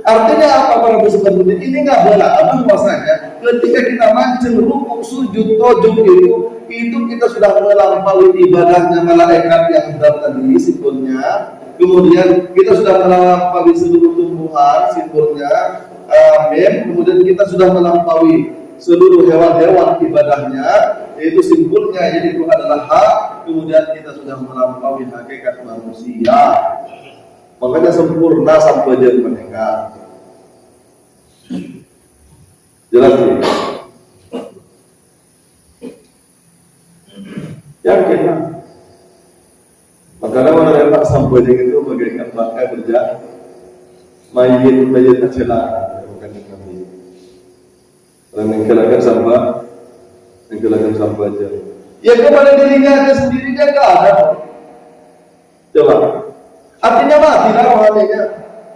Speaker 1: Artinya apa para peserta ini nggak boleh bahwasanya ketika kita mancing rukuk sujud tojuk itu kita sudah melampaui ibadahnya malaikat yang tadi simbolnya. Kemudian kita sudah melampaui seluruh tumbuhan simbolnya mem. Kemudian kita sudah melampaui seluruh hewan-hewan ibadahnya yaitu simbolnya jadi itu adalah hak. Kemudian kita sudah melampaui hakikat manusia. Makanya sempurna sampai dia meninggal. Jelas ini. Yakin lah. Makanya orang yang tak sampai dia itu bagaikan bangkai berjalan. Mayit acela bukan kami. Orang menghilangkan sampah aja. Ya kepada dirinya dia sendiri dia tak ada. Coba. Artinya mati lah rohaninya.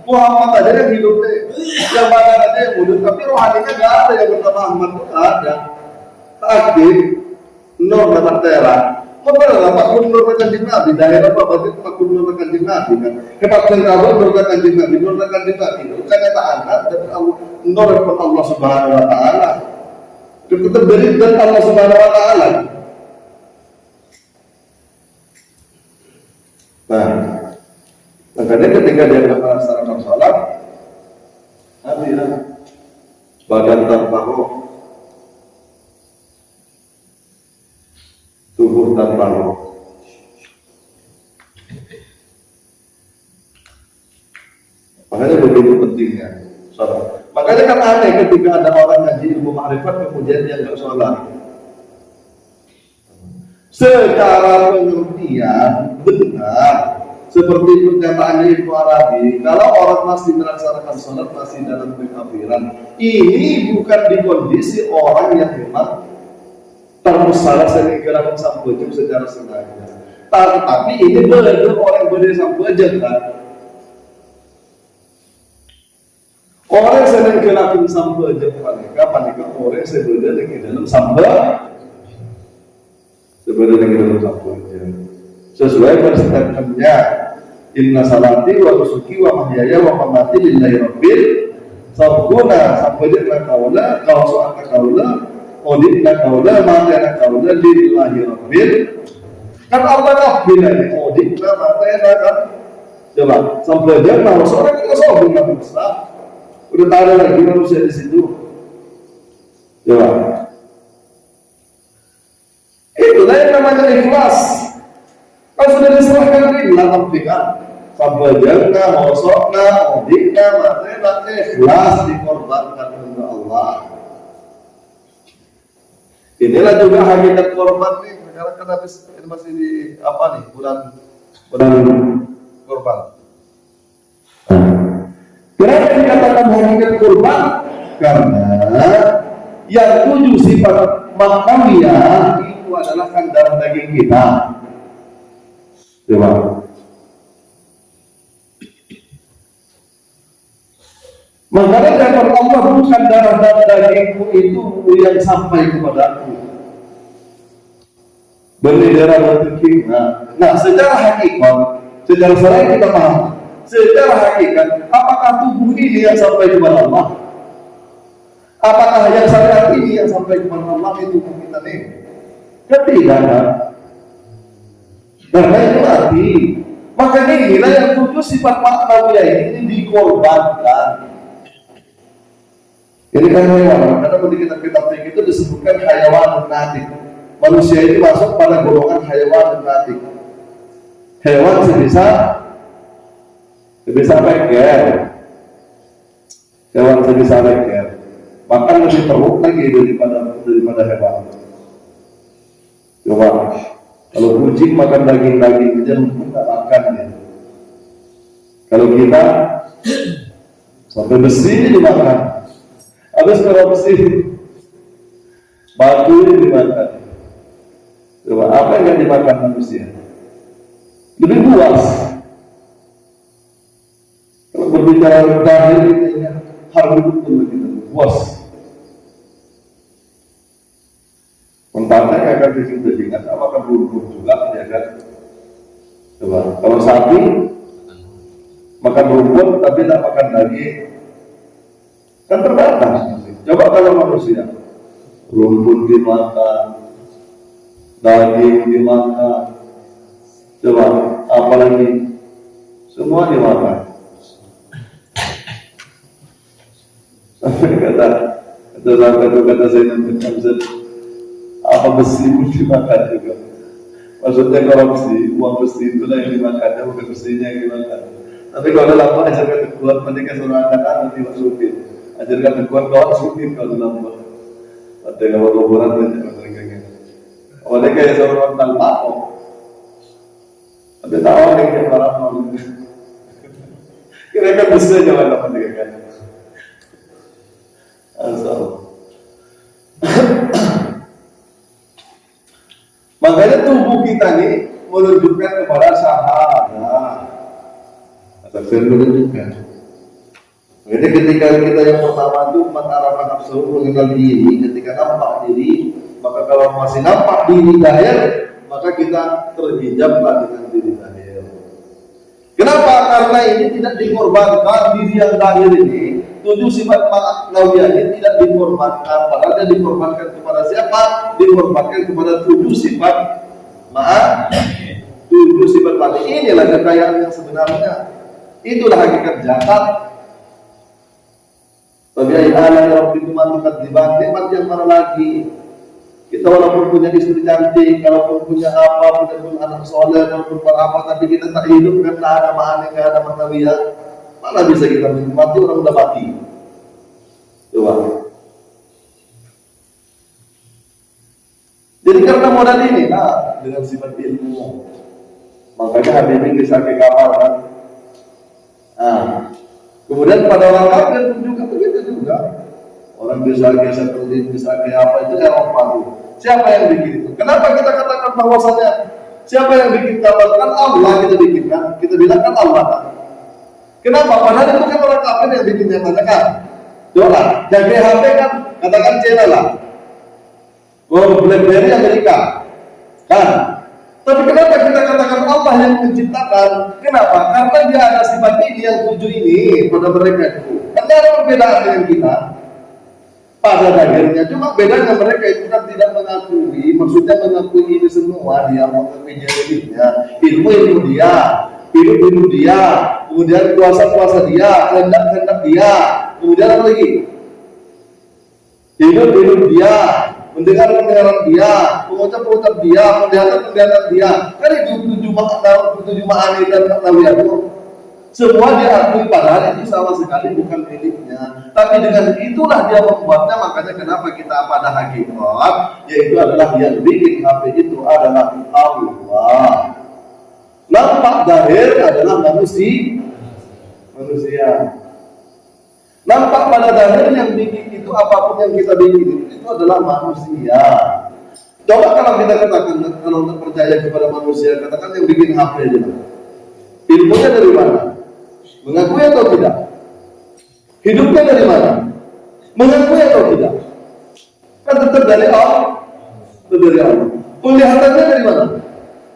Speaker 1: Muhammad aja yang hidup deh. Yang badan aja yang mulut, tapi rohaninya gak ada yang bernama Muhammad itu gak ada. Aktif, nur dan terang. Memang makhluk nur dan kanjeng Nabi. Daerah apa? Berarti makhluk nur dan kanjeng Nabi kan. Kepastian kabel nur dan kanjeng Nabi. Nur dan kanjeng Nabi itu kenyataan dan nur dari Allah Subhanahu Wa Taala. Kita beri dari Allah Subhanahu Wa Taala. Nah. Makanya ketika dia melaksanakan sholat, hadirat badan tanpa roh, tubuh tanpa roh. Makanya begitu pentingnya sholat. Makanya kan aneh ketika ada orang ngaji ilmu ma'rifat kemudian dia nggak sholat. Secara pengertian benar. Seperti pernyataannya Ibnu Arabi, kalau orang masih melaksanakan sholat masih dalam kekafiran, ini bukan di kondisi orang yang memang termusalah senegarakan sampai jam secara sengaja. Tapi ini benar orang berdiri sampai jam kan. Orang yang sedang kelakuan sampai jam panika orang yang sebenarnya di dalam sampai jam. Sesuai perstatementnya, inna salati wa nusuki wa mahyaya wa mamati lillahi rabbil sabguna sampai jam kaula kalau soal kaula odinna kaula matana kaula lillahi rabbil kan Allah rabbil ini odinna matana kan coba sampai jam kalau seorang kita sombong nggak bisa udah tak ada lagi manusia di situ coba itulah yang namanya ikhlas. Kalau sudah diserahkan ini lakukan sampai jangka, mosokna, odikna, matena, ikhlas dikorbankan untuk Allah. Inilah juga hakikat korban nih. Sekarang kan habis ini masih di apa nih bulan korban. Kenapa dikatakan hakikat korban? Karena yang 7 sifat makkawiyah itu adalah kan darah daging kita. Coba. Makanya kata Allah bukan darah dan dagingmu itu yang sampai kepadaku. Bendera bertuking. Nah, secara hakikat, secara syar'i kita paham. Secara hakikat, apakah tubuh ini yang sampai kepada Allah? Apakah yang syariat ini yang sampai kepada Allah itu tubuh kita ini? Tidak. Karena itu arti, makanya inilah yang 7 sifat makkawiyah ini dikorbankan. Ini kan hewan, karena di kitab-kitab itu disebutkan hayawan natik. Manusia ini masuk pada golongan hayawan natik. Hewan sebisa leker. Hewan sebisa leker. Bahkan lebih teruk lagi daripada hewan. Coba. Kalau kucing makan daging-daging aja nggak makan ya. Kalau kita sampai besi dimakan. Habis kalau besi batu dimakan. Coba apa yang nggak dimakan manusia? Lebih puas. Kalau berbicara tentang ini harus betul kita puas. Mentantang akan daging-dagingan, apakah rumput juga, ya kan? Coba, kalau sapi makan rumput tapi tak makan daging, kan terbatas. Coba kalau manusia, rumput dimakan, daging dimakan, coba apalagi semua dimakan. Sampai kata saya nanti apa besi pun dimakan juga. Maksudnya korupsi, uang besi itulah yang dimakan, bukan besinya yang dimakan. Tapi kalau dalam apa ajarkan kuat, mereka suruh anak-anak nanti masukin. Ajarkan kuat kau masukin kalau dalam apa. Ada kalau kuburan banyak mereka gitu. Mereka yang suruh nonton apa? Tapi tahu yang marah mau. Kira-kira besi jangan dapat mereka. Asal. Makanya tubuh kita ini menunjukkan kepada syahadat. Saya menunjukkan. Jadi ketika kita yang pertama itu mengarahkan nafsu mengenal diri, ketika nampak diri, maka kalau masih nampak diri zahir, maka kita terhijablah dengan diri zahir. Kenapa? Karena ini tidak dikorbankan diri yang zahir ini. 7 sifat makkawiyah ini tidak dikorbankan, padahal dia dikorbankan kepada siapa? Dikorbankan kepada 7 sifat 7 sifat mati. Inilah kekayaan yang sebenarnya. Itulah hakikat zakat. Bagi ayat yang dikumantukan di nikmat yang mana lagi? Kita walaupun punya istri cantik, walaupun punya apa, punya anak soleh, walaupun apa, tapi kita tak hidup karena ada ma'ani, ada makkawiyah. Mana bisa kita menikmati orang udah mati? Coba. Jadi karena modal ini, dengan sifat ilmu, Makanya Habibie bisa ke kapal kan. Nah, kemudian pada orang kafir pun juga begitu juga. Orang bisa satelit, bisa apa itu Eropa tuh. Siapa yang bikin itu? Kenapa kita katakan bahwasanya siapa yang bikin kapal? Kan Allah kita bikinkan. Kita bilang kan Allah kan. Kenapa? Padahal itu kan orang kafir yang bikinnya, katakan. Coba, jaga HP kan, katakan China lah. Oh, BlackBerry Amerika, kan? Tapi kenapa kita katakan Allah yang menciptakan? Kenapa? Karena dia ada sifat ini yang 7 ini pada mereka itu. Karena ada perbedaan dengan kita pada akhirnya. Cuma bedanya mereka itu kan tidak mengakui, maksudnya mengakui ini semua, dia mengakui dirinya, ilmu dia, hidup dia, kemudian kuasa dia, kehendak dia, kemudian apa lagi? Hidup dia, mendengar dia, mengucap dia, penglihatan dia. Kan itu 7 ma'ani dan maknawiyah itu semua dia akui, padahal itu sama sekali bukan miliknya. Tapi dengan itulah dia membuatnya. Makanya kenapa kita pada hakikat, yaitu adalah yang bikin HP itu adalah Allah. Nampak zahir adalah manusia. Nampak pada zahir yang bikin itu, apapun yang kita bikin itu adalah manusia. Coba kalau kita katakan, kalau untuk percaya kepada manusia, katakan yang bikin HP aja. Ilmunya dari mana? Mengakui atau tidak? Hidupnya dari mana? Mengakui atau tidak? Kan tetap dari Allah. Penglihatannya dari mana?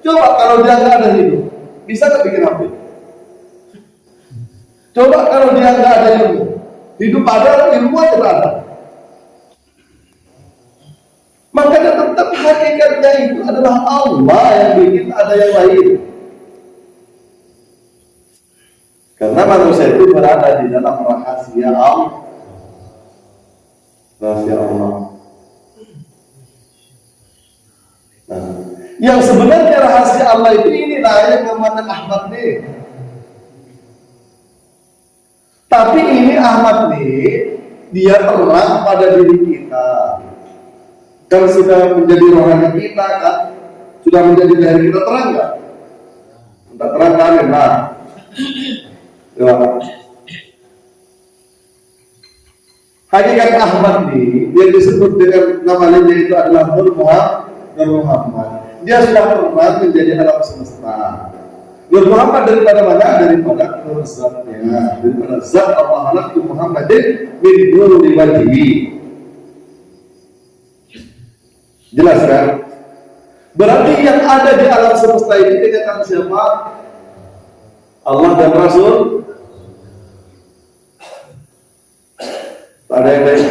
Speaker 1: Coba kalau dia nggak ada hidup, bisa nggak bikin HP? Coba kalau dia nggak ada ilmu, hidup ada, ilmu aja ada. Makanya tetap hakikatnya itu adalah Allah yang bikin, ada yang lain. Karena manusia itu berada di dalam rahasia Allah. Nah, yang sebenarnya rahasia Allah itu inilah yang namanya Ahmad nih. Tapi ini Ahmad nih, dia terang pada diri kita. Kan sudah menjadi rohani kita kan, sudah menjadi diri kita, terang nggak? Entah terang kan? Nah, ya. Hakikat Ahmad nih, yang disebut dengan nama lainnya itu adalah Nur Muhammad. Dia sudah pernah menjadi alam semesta. Nur Muhammad daripada mana? Daripada nur zatnya, daripada zat Allah halaqtu Muhammadin min nuri wajhi. Jelas kan? Berarti yang ada di alam semesta ini kenyataan siapa? Allah dan Rasul. Tak ada yang lain.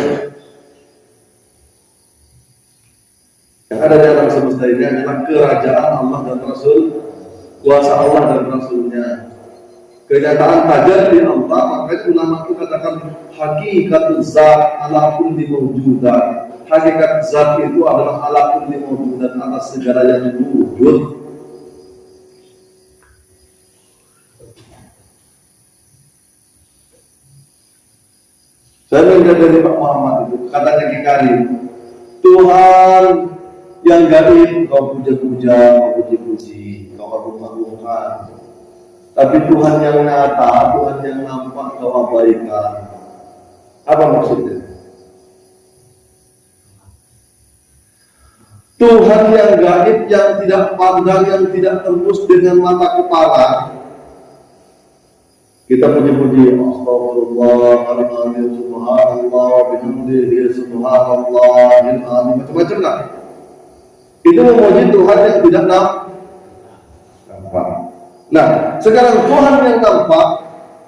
Speaker 1: Yang ada di alam semesta ini adalah kerajaan Allah dan Rasul, kuasa Allah dan Rasulnya. Kenyataan tajalli Allah, makanya ulama itu katakan hakikat zat ala kulli mawjudat. Hakikat zat itu adalah ala kulli mawjudat, atas segala yang wujud. Saya melihat dari Pak Muhammad itu, katanya Kikari, Tuhan yang gaib kau puja-puja, kau puji-puji, kau agungkan. Tapi Tuhan yang nyata, Tuhan yang nampak kau abaikan. Apa maksudnya? Tuhan yang gaib, yang tidak pandang, yang tidak tembus dengan mata kepala, kita puji-puji, Astagfirullahaladzim, Subhanallah, bihamdihi, Subhanallahil azim, macam-macam lah. Itu memuji Tuhan yang tidak nampak. Nah, sekarang Tuhan yang nampak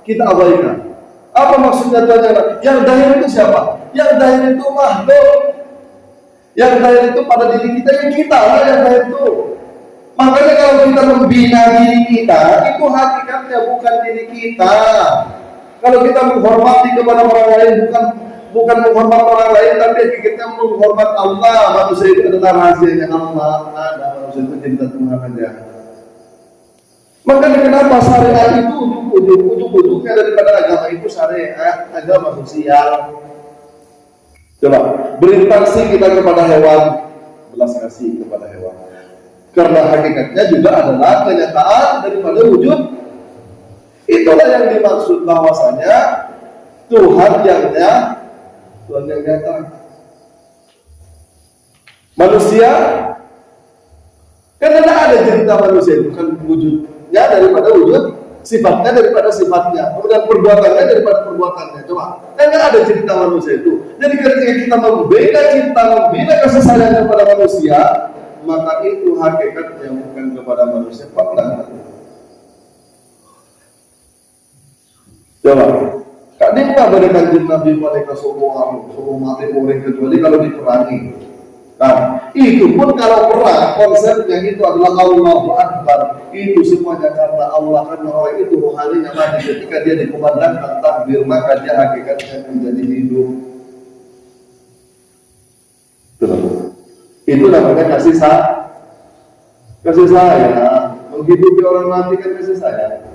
Speaker 1: kita abaikan. Apa maksudnya Tuhan yang dahir itu siapa? Yang dahir itu makhluk. Yang dahir itu pada diri kita, yang kita lah yang dahir itu. Makanya kalau kita membina diri kita, itu hakikatnya bukan diri kita. Kalau kita menghormati kepada orang lain, bukan menghormat orang lain, tapi kita menghormat Allah. Manusia itu adalah rahasianya Allah. Ada manusia itu cinta Tuhan aja. Makanya kenapa syariat itu ujung-ujungnya daripada agama itu syariat, agama sosial. Coba berinteraksi kita kepada hewan, belas kasih kepada hewan. Karena hakikatnya juga adalah kenyataan daripada wujud. Itulah yang dimaksud bahwasanya Tuhan yang nyata. Manusia karena ada cerita manusia itu kan wujudnya daripada wujud, sifatnya daripada sifatnya, kemudian perbuatannya daripada perbuatannya. Coba, kan ada cerita manusia itu. Jadi ketika kita membela cinta, membela kasih sayang kepada manusia, maka itu hakikatnya bukan kepada manusia, fakta. Coba, kadang pada kanjeng Nabi mereka suruh mati orang kecuali kalau diperangi. Nah, itu pun kalau perang konsepnya itu adalah Allahu Akbar. Itu semuanya karena Allah, karena orang itu rohaninya mati ketika dia dikumandangkan takbir, maka dia hakikatnya menjadi hidup. Itu namanya kasih sayang. Menghidupi orang mati kan kasih sayang.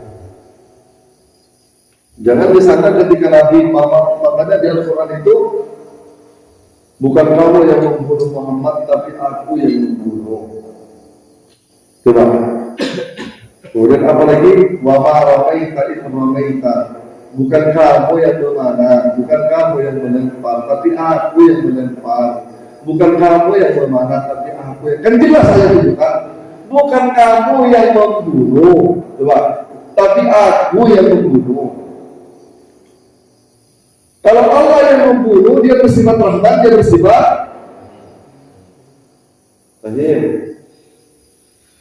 Speaker 1: Jangan disangka ketika Nabi makanya di Al-Quran itu bukan kamu yang membunuh Muhammad, tapi aku yang membunuh. Coba. Kemudian apalagi wa ma ramaita idh ramaita. Bukan kamu yang memanah, bukan kamu yang melempar, tapi aku yang melempar. Bukan kamu yang memanah, tapi aku yang. Kan jelas saya tunjukkan. Bukan kamu yang membunuh, coba, tapi aku yang membunuh. Kalau Allah yang membunuh, dia bersifat rahman, dia bersifat rahim.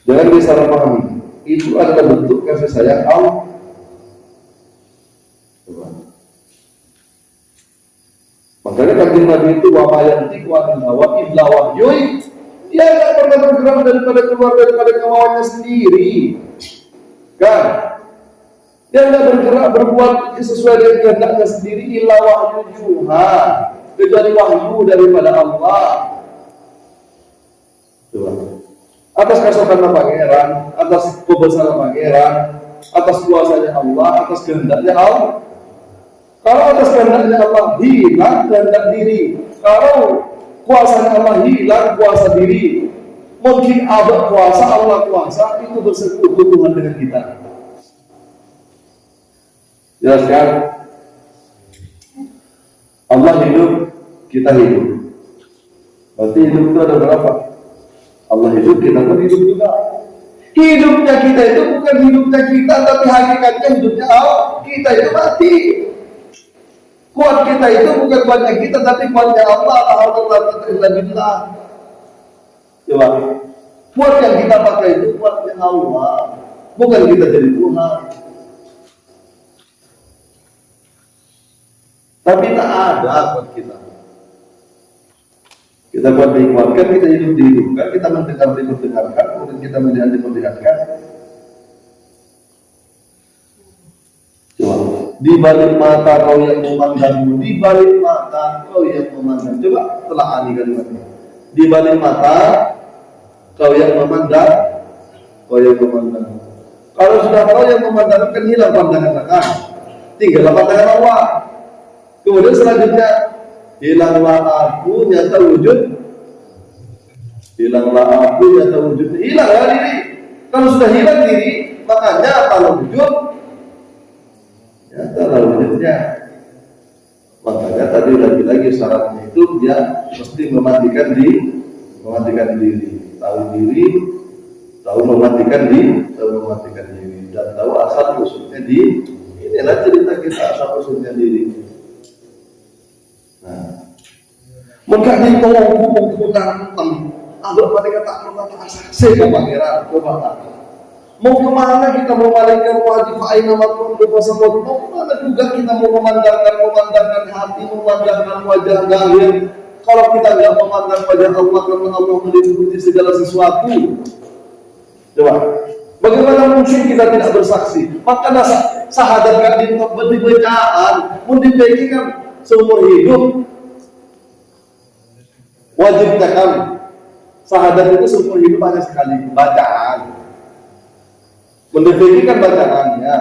Speaker 1: Jangan disalah pahami. Itu adalah bentuk kasih sayang Allah. Makanya kanjeng Nabi itu wa ma yantiqu anil hawa illa wahyun. Dia tidak pernah bergerak keluar daripada kemauannya sendiri. Kan? Dia tidak bergerak berbuat sesuai dengan kehendaknya sendiri illa wahyu yuha, kecuali wahyu daripada Allah. Atas kasokan pangeran, atas kebesaran pangeran, atas kuasanya Allah, atas kehendaknya Allah. Kalau atas kehendaknya Allah hilang kehendak diri, kalau kuasanya Allah hilang kuasa diri, mungkin ada kuasa Allah kuasa itu bersekutu dengan kita. Jelas kan? Allah hidup, kita hidup. Berarti hidup itu ada berapa? Allah hidup, kita pun hidup juga. Hidupnya kita itu bukan hidupnya kita, tapi hakikatnya hidupnya Allah. Kita itu mati. Kuat kita itu bukan kuatnya kita, tapi kuatnya Allah. Alhamdulillah. Coba. Kuat yang kita pakai itu kuatnya Allah, bukan kita jadi Tuhan. Tapi tak ada buat kita. Kita buat dikuatkan, kita hidup dihidupkan, kita mendengar diperdengarkan, kemudian kita melihat diperlihatkan. Coba, di balik mata kau yang memandangmu, di balik mata kau yang memandang. Coba telaah kalimatnya. Di balik mata kau yang memandang, kau yang memandang. Kalau sudah kau yang memandang, kan hilang pandangan kan? Tinggal pandangan Allah. Kemudian selanjutnya, hilanglah aku nyata wujud. Hilanglah aku nyata wujud. Hilanglah diri. Kalau sudah hilang diri, maka nyata wujud. Nyata wujudnya. Makanya tadi lagi-lagi syaratnya itu dia mesti mematikan diri. Tahu diri, tahu mematikan diri, dan tahu asal usulnya diri. Inilah cerita kita asal usulnya diri. Nah, mengkaji tolong tentang agak mereka tak pernah terasa pangeran. Coba mau kemana kita mau malaikat wajib aina matum berpasamot, mau kemana juga kita mau memandangkan hati, memandangkan wajah zahir. Kalau kita tidak memandang wajah Allah, karena Allah meliputi segala sesuatu. Coba, bagaimana mungkin kita tidak bersaksi? Maka sahadat kan dibacaan, mau dibagikan seumur hidup, wajib takam. Sahadat itu seumur hidup hanya sekali bacaan. Mendefinisikan bacaannya.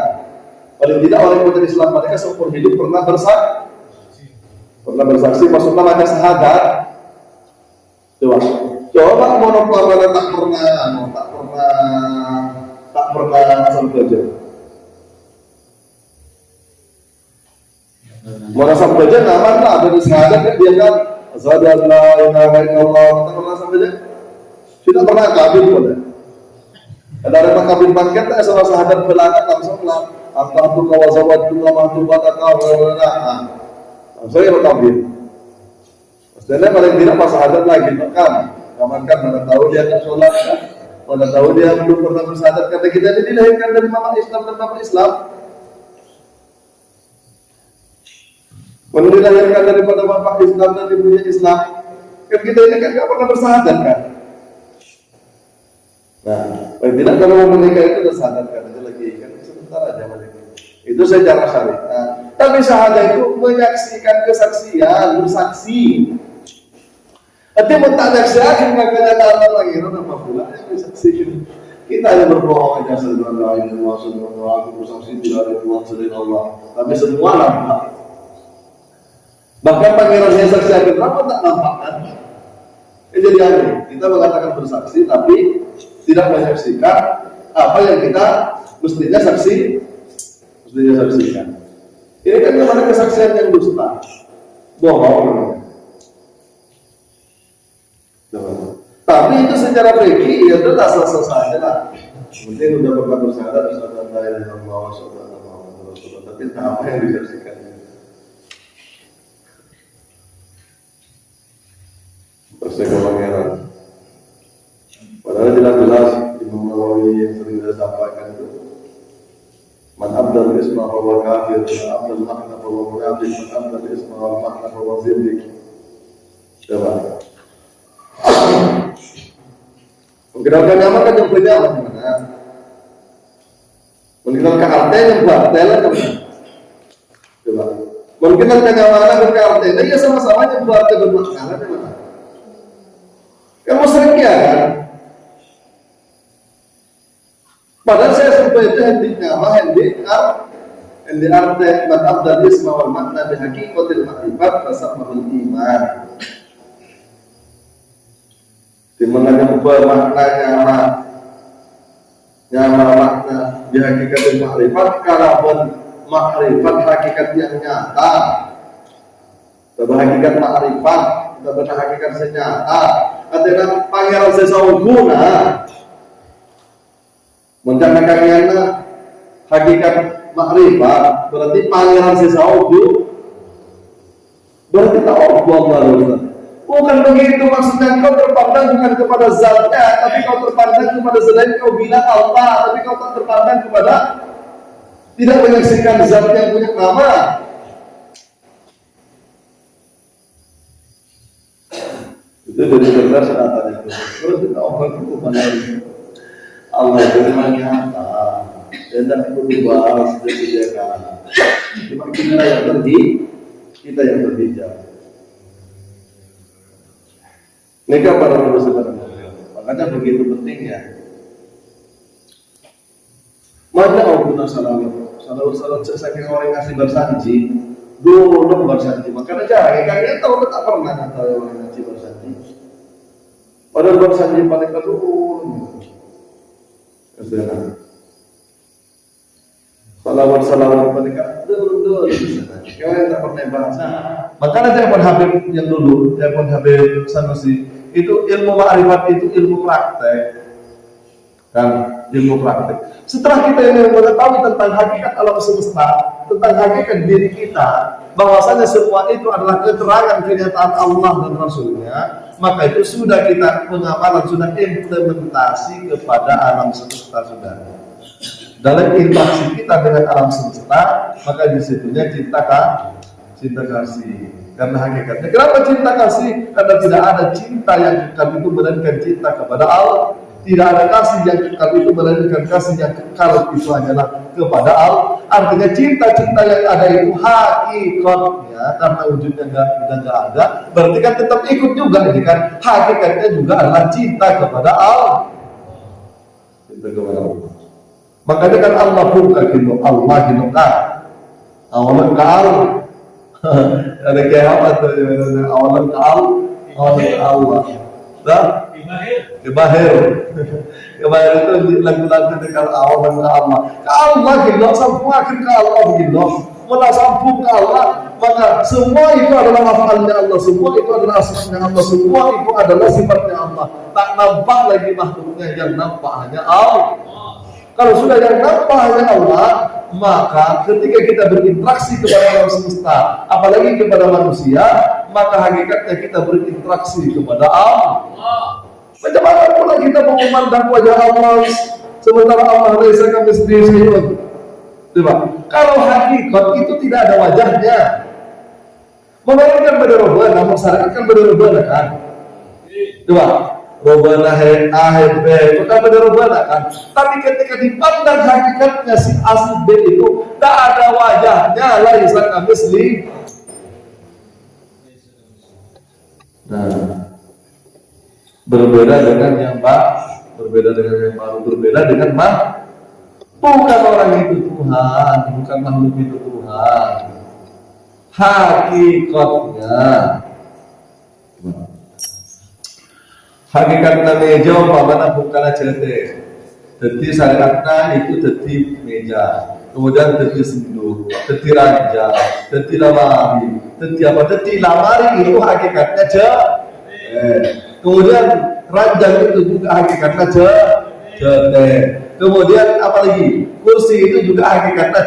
Speaker 1: Paling tidak orang yang Islam mereka seumur hidup pernah bersaksi, maksudnya baca syahadat. Coba monopol tak pernah sampaja. Mana sampaja aman lah, dari syahadat kan dia kan asyhadu an la ilaha illallah, kita pernah sampaja? Sudah pernah kabin boleh. Ada orang kabin paket tak salah syahadat belakang langsung lah. Apa tu kawazawat tu lama tu bataka wala. Langsung ya kabin. Maksudnya paling tidak pas syahadat lagi kan. Kamankan mana tahu dia tak sholat kan. Mana tahu dia belum pernah bersyahadat, kata kita ini dilahirkan dari mama Islam dan bapak Islam. Mana dilahirkan daripada bapak Islam dan ibunya Islam. Kan kita ini kan tidak pernah bersyahadat kan. Nah, paling tidak kalau mau menikah itu bersyahadat kan aja lagi kan sebentar aja menikah. Itu secara syariat. Tapi syahadat itu menyaksikan kesaksian, bersaksi. Tapi tak saksikan makanya dalam lagi apa pula yang disaksikan. Kita hanya berbohong aja sebenarnya ini maksudnya aku bersaksi tidak ada Tuhan selain Allah. Tapi semua nampak. Bahkan pangeran yang saksi akhir apa tak nampak kan? Jadi kita mengatakan bersaksi tapi tidak menyaksikan apa yang kita mestinya saksikan. Ini kan namanya kesaksian yang dusta, bohong. Tapi itu secara fikih ya sudah sah-sah saja lah. Mungkin udah pernah bersyahadat misalkan la ilaha illallah wa sallallahu alaihi wasallam, tapi apa yang disaksikan? Persekolah pangeran. Padahal jelas-jelas Imam Nawawi yang sering saya sampaikan itu, man abdal isma huwa kafir, man abdal makna huwa munafiq, man abdal isma wal makna huwa zindiq. Coba. Mengkenalkan nama kan yang punya Allah gimana? Mengkenalkan artinya yang buat telan gimana? Coba. Mengkenalkan nama kan ke artinya ya sama-sama yang buat bermakna gimana? Kamu sering ya kan? Padahal saya sampai itu hendik nama hendik arti man abdal isma wal makna bihaqikatil ma'rifat fasamahul iman. Di mana yang bermakna nyama makna di hakikat ma'rifat kalaupun ma'rifat hakikat yang nyata, tapi hakikat ma'rifat tapi hakikat senyata. Artinya pangeran sesauguna mencanangkan yang hakikat ma'rifat berarti pangeran sesaugu berarti tahu Allah. Bukan begitu maksudnya kau terpandang bukan kepada zatnya, tapi kau terpandang kepada selain kau bilang Allah, tapi kau tak terpandang kepada tidak menyaksikan zat yang punya nama. Itu dari cerdas selatan itu. Terus kita obat itu mana ini? Allah itu memang nyata, dan tak perlu bahas dan sediakan. Cuma kita yang berbicara. Nikah para saudara, makanya begitu pentingnya. Mana orang salah saking orang ngasih bersanji, dulu bersanji. Makanya jangan kalian tahu tak pernah tahu orang ngasih bersanji. Padahal bersanji paling kedua. Saudara, salawat mereka dulu. Kalian tak pernah bahasa. Makanya telepon Habib yang dulu, telepon Habib Sanusi, itu ilmu ma'rifat itu ilmu praktek, kan? Ilmu praktek. Setelah kita ini mengetahui tentang hakikat alam semesta, tentang hakikat diri kita, bahwasanya semua itu adalah keterangan kenyataan Allah dan Rasulnya, maka itu sudah kita pengamalan, sudah implementasi kepada alam semesta sudah. Dalam interaksi kita dengan alam semesta, maka disitunya cinta kasih. Karena hakikatnya, kenapa cinta kasih? Karena tidak ada cinta yang kekal itu melainkan cinta kepada Allah. Tidak ada kasih yang kekal itu melainkan kasih yang kekal itu hanyalah kepada Allah. Artinya cinta-cinta yang ada itu hakikatnya, karena wujudnya tidak ada, berarti kan tetap ikut juga ini kan. Hakikatnya juga adalah cinta kepada Allah. Cinta kepada Allah. Makanya kan Allah pun gitu, Allah gitu kan. Awalan kal, ada kayak apa tuh? Awalan kal, awalan Allah. Nah, Kebahir itu lagu-lagu dekat Allah ke Allah. Ke Allah gitu, sambung akhir ke Allah gitu. Mana sambung ke Allah, maka semua itu adalah hafalnya Allah, semua itu adalah asmanya Allah, semua itu adalah sifatnya Allah. Tak nampak lagi makhluknya, yang nampak hanya Allah. Kalau sudah yang nampak hanya Allah, maka ketika kita berinteraksi kepada alam semesta, apalagi kepada manusia, maka hakikatnya kita berinteraksi kepada Allah. Macam mana pula kita mau memandang wajah Allah sementara Allah laisa kamitslihi syai'un? Coba, kalau hakikat itu tidak ada wajahnya. Membayangkan pada Rabbana, masyarakat kan pada Rabbana kan? Coba, Rabbana A, B, itu kan pada Rabbana kan? Tapi ketika dipandang hakikatnya si A, si B itu tidak ada wajahnya, laisa kamitslihi. Nah, berbeda dengan yang berbeda dengan yang baru, berbeda dengan bukan orang itu Tuhan, bukan makhluk itu Tuhan. Hakikatnya meja umpamanya bukan cerita. Jadi syariatnya itu jadi meja, kemudian jadi senduh, jadi ranjang, jadi lamari, jadi apa? Jadi lamari itu hakikatnya kemudian ranjang itu juga hakikatnya jete. Kemudian apalagi kursi itu juga hakikatnya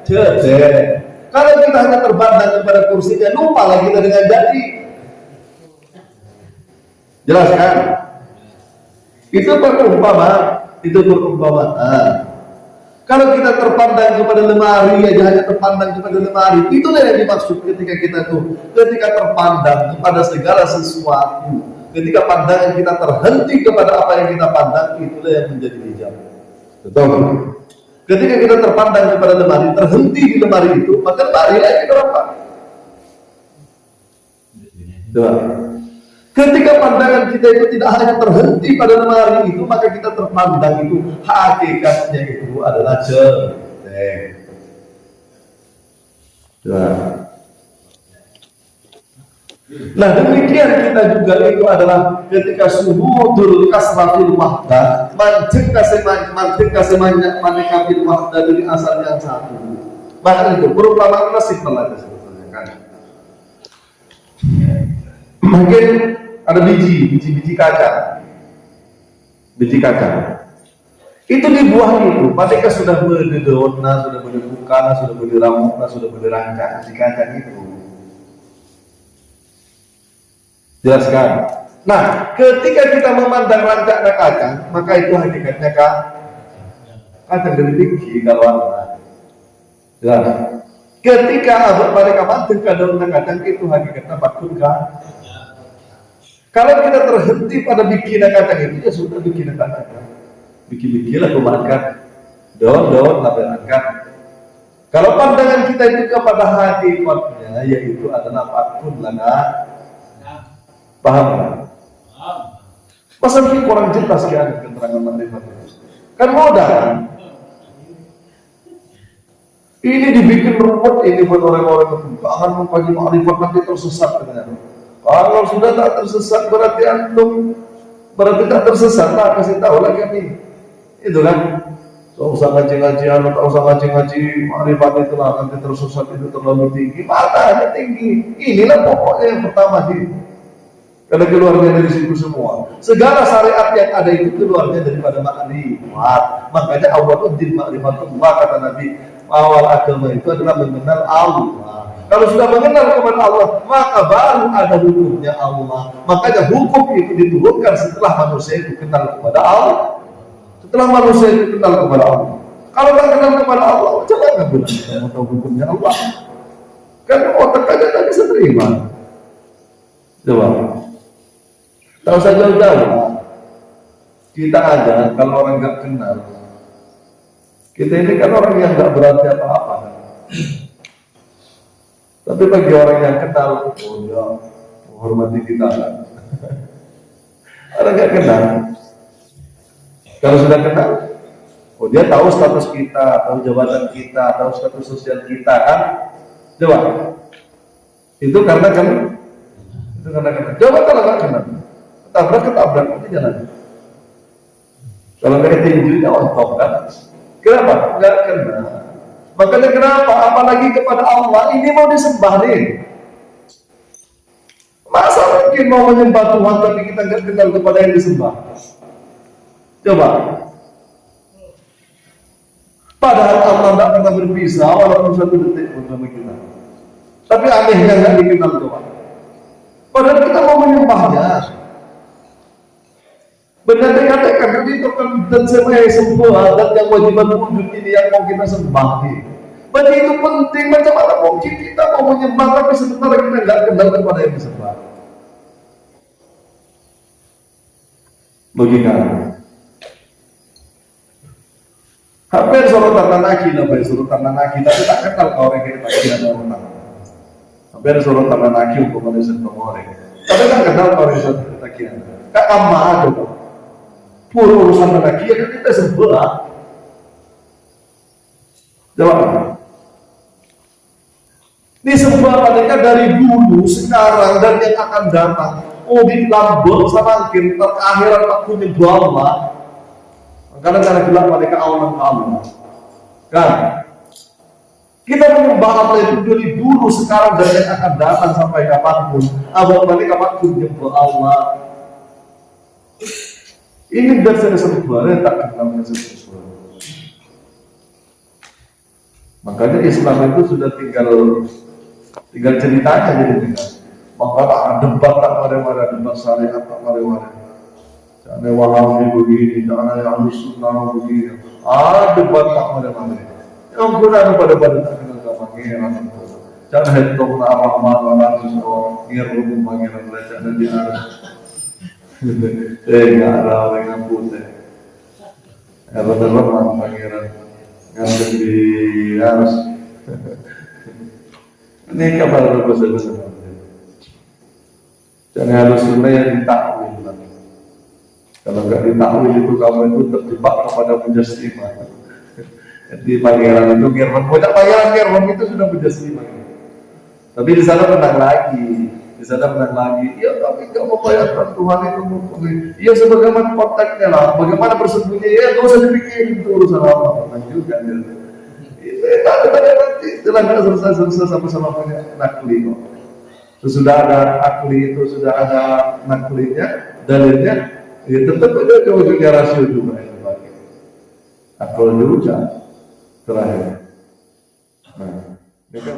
Speaker 1: jete. Kalau kita hanya terbandang kepada kursinya, lupa lagi kita dengan jadi. Jelas kan? Itu perumpamaan. Kalau kita terpandang kepada lemari aja, hanya terpandang kepada lemari, itulah yang dimaksud ketika kita ketika terpandang kepada segala sesuatu. Ketika pandangan kita terhenti kepada apa yang kita pandang, itulah yang menjadi hijab. Betul? Ketika kita terpandang kepada lemari, terhenti di lemari itu, maka lemari lagi berapa? Coba. Ketika pandangan kita itu tidak hanya terhenti pada lemari itu, maka kita terpandang itu, hakikatnya itu adalah jelek. Coba. Nah demikian kita juga itu adalah ketika suhudul kasratil wahdah, mancing kasih maneka bil wahdah dari asal yang satu. Bahkan itu perumpamaan nasib pelada sebetulnya kan. Mungkin ada biji kacang. Biji kacang. Itu di buah itu, mereka sudah berdaun, sudah berbuka, sudah berramuk, sudah berangkat biji kacang itu. Jelaskan. Nah, ketika kita memandang rancaknya kacang, maka itu hakikatnya kacang dari tinggi kalau warna. Jelas. Ketika mereka mantul ke daun kacang itu hakikatnya bakun Kalau kita terhenti pada bikinan kacang itu, ya sudah bikinan kacang. Bikin-bikinlah pemakan daun-daun angkat. Kalau pandangan kita itu kepada hakikatnya, yaitu adalah bakun lana. Paham? Masa mungkin kurang jelas ya keterangan makrifat itu? Kan mudah kan? Ini dibikin ruwet ini buat orang-orang itu. Jangan mempagi makrifat nanti tersesat dengan. Kalau sudah tak tersesat berarti tak tersesat. Nah, kasih tahu lagi kami. Itu kan? Tak usah ngaji-ngaji, tak usah ngaji-ngaji makrifat itulah nanti tersesat itu terlalu tinggi. Matanya tinggi. Inilah pokoknya yang pertama di. Karena keluarnya dari situ semua. Segala syariat yang ada itu keluarnya daripada makrifat. Makanya awal uddin ma'rifatullah, kata Nabi. Awal agama itu adalah mengenal Allah. Kalau sudah mengenal kepada Allah, maka baru ada hukumnya Allah. Makanya hukum itu diturunkan setelah manusia itu kenal kepada Allah. Setelah manusia itu kenal kepada Allah. Kalau tak kenal kepada Allah, coba nggak benar kita tahu hukumnya Allah. Kan otak aja tak bisa terima. Coba. Tahu saja jauh kita aja kalau orang nggak kenal, kita ini kan orang yang nggak berarti apa-apa kan? Tapi bagi orang yang kenal, oh ya menghormati kita kan? Orang nggak kenal, kalau sudah kenal, oh dia tahu status kita, tahu jabatan kita, tahu status sosial kita kan? Coba, itu karena kan? Itu karena kenal. Coba kalau nggak kenal. ketabrak nanti jalan. Kalau nggak tinjunya ontok kan? Kenapa? Nggak kena. Makanya kenapa? Apalagi kepada Allah ini mau disembah nih. Masa mungkin mau menyembah Tuhan tapi kita nggak kenal kepada yang disembah? Coba. Padahal Allah tidak pernah berpisah walaupun satu detik pun sama kita. Tapi anehnya nggak dikenal Tuhan. Padahal kita mau menyembahnya. Benar dikatakan itu kan dan semua sempurna dan yang wajiban wujud ini yang mau kita sembah nih. Berarti itu penting. Macam mana mungkin kita mau menyembah tapi sebenarnya kita nggak kenal kepada yang disembah. Logika. Hampir sorotan nanaki, hampir sorotan nanaki, tapi tak kenal kau orang kita kira ada orang. Hampir sorotan nanaki untuk manusia orang. Tapi tak kenal kau orang kita kira. Kak amma ada kok. Pura urusan nanaki ya kita sebelah. Jawab. Ini sebuah mereka dari dulu, sekarang dan yang akan datang. Oh di lambung sama akhir terakhiran tak punya Allah. Karena cara bilang mereka Allah kan kita menyembah Allah itu dari dulu, sekarang dan yang akan datang sampai kapanpun. Abang mereka kapanpun menyembah Allah. Ini dasar sebenarnya tak kenal sesuatu. Makanya Islam itu sudah tinggal ceritanya jadi tinggal. Maka tak debat tak marah-marah, debat syariat tak marah-marah. Jangan Wahabi begini, jangan Ahlus Sunnah begini. Debat tak marah-marah. Yang kurang pada tak kenal sama pangeran. Jangan hentok nak rahmat Allah Subhanahu ngirum pangeran belajar dan di arah. Nggak ada orang yang putih. Ya benar-benar pangeran yang di harus. Ini kabar besar-besar. Jangan harus Sunnah yang ditakwil. Kalau nggak ditakwil itu kamu itu terjebak kepada mujassimah. Jadi pangeran itu Nirwan, punya pangeran Nirwan itu sudah mujassimah. Tapi di sana menang lagi. Iya tapi nggak mau bayar Tuhan itu. Iya sebagaimana konteksnya lah. Bagaimana bersembunyi? Ya nggak usah dipikirin itu urusan apa. Tenang juga dia. Nanti setelah nggak selesai sama-sama punya nakli kok. Sesudah ada akli itu sudah ada naklinya, dalilnya, ya tetap ada juga rasio juga yang dipakai. Akal dulu terakhir. Nah, ini kan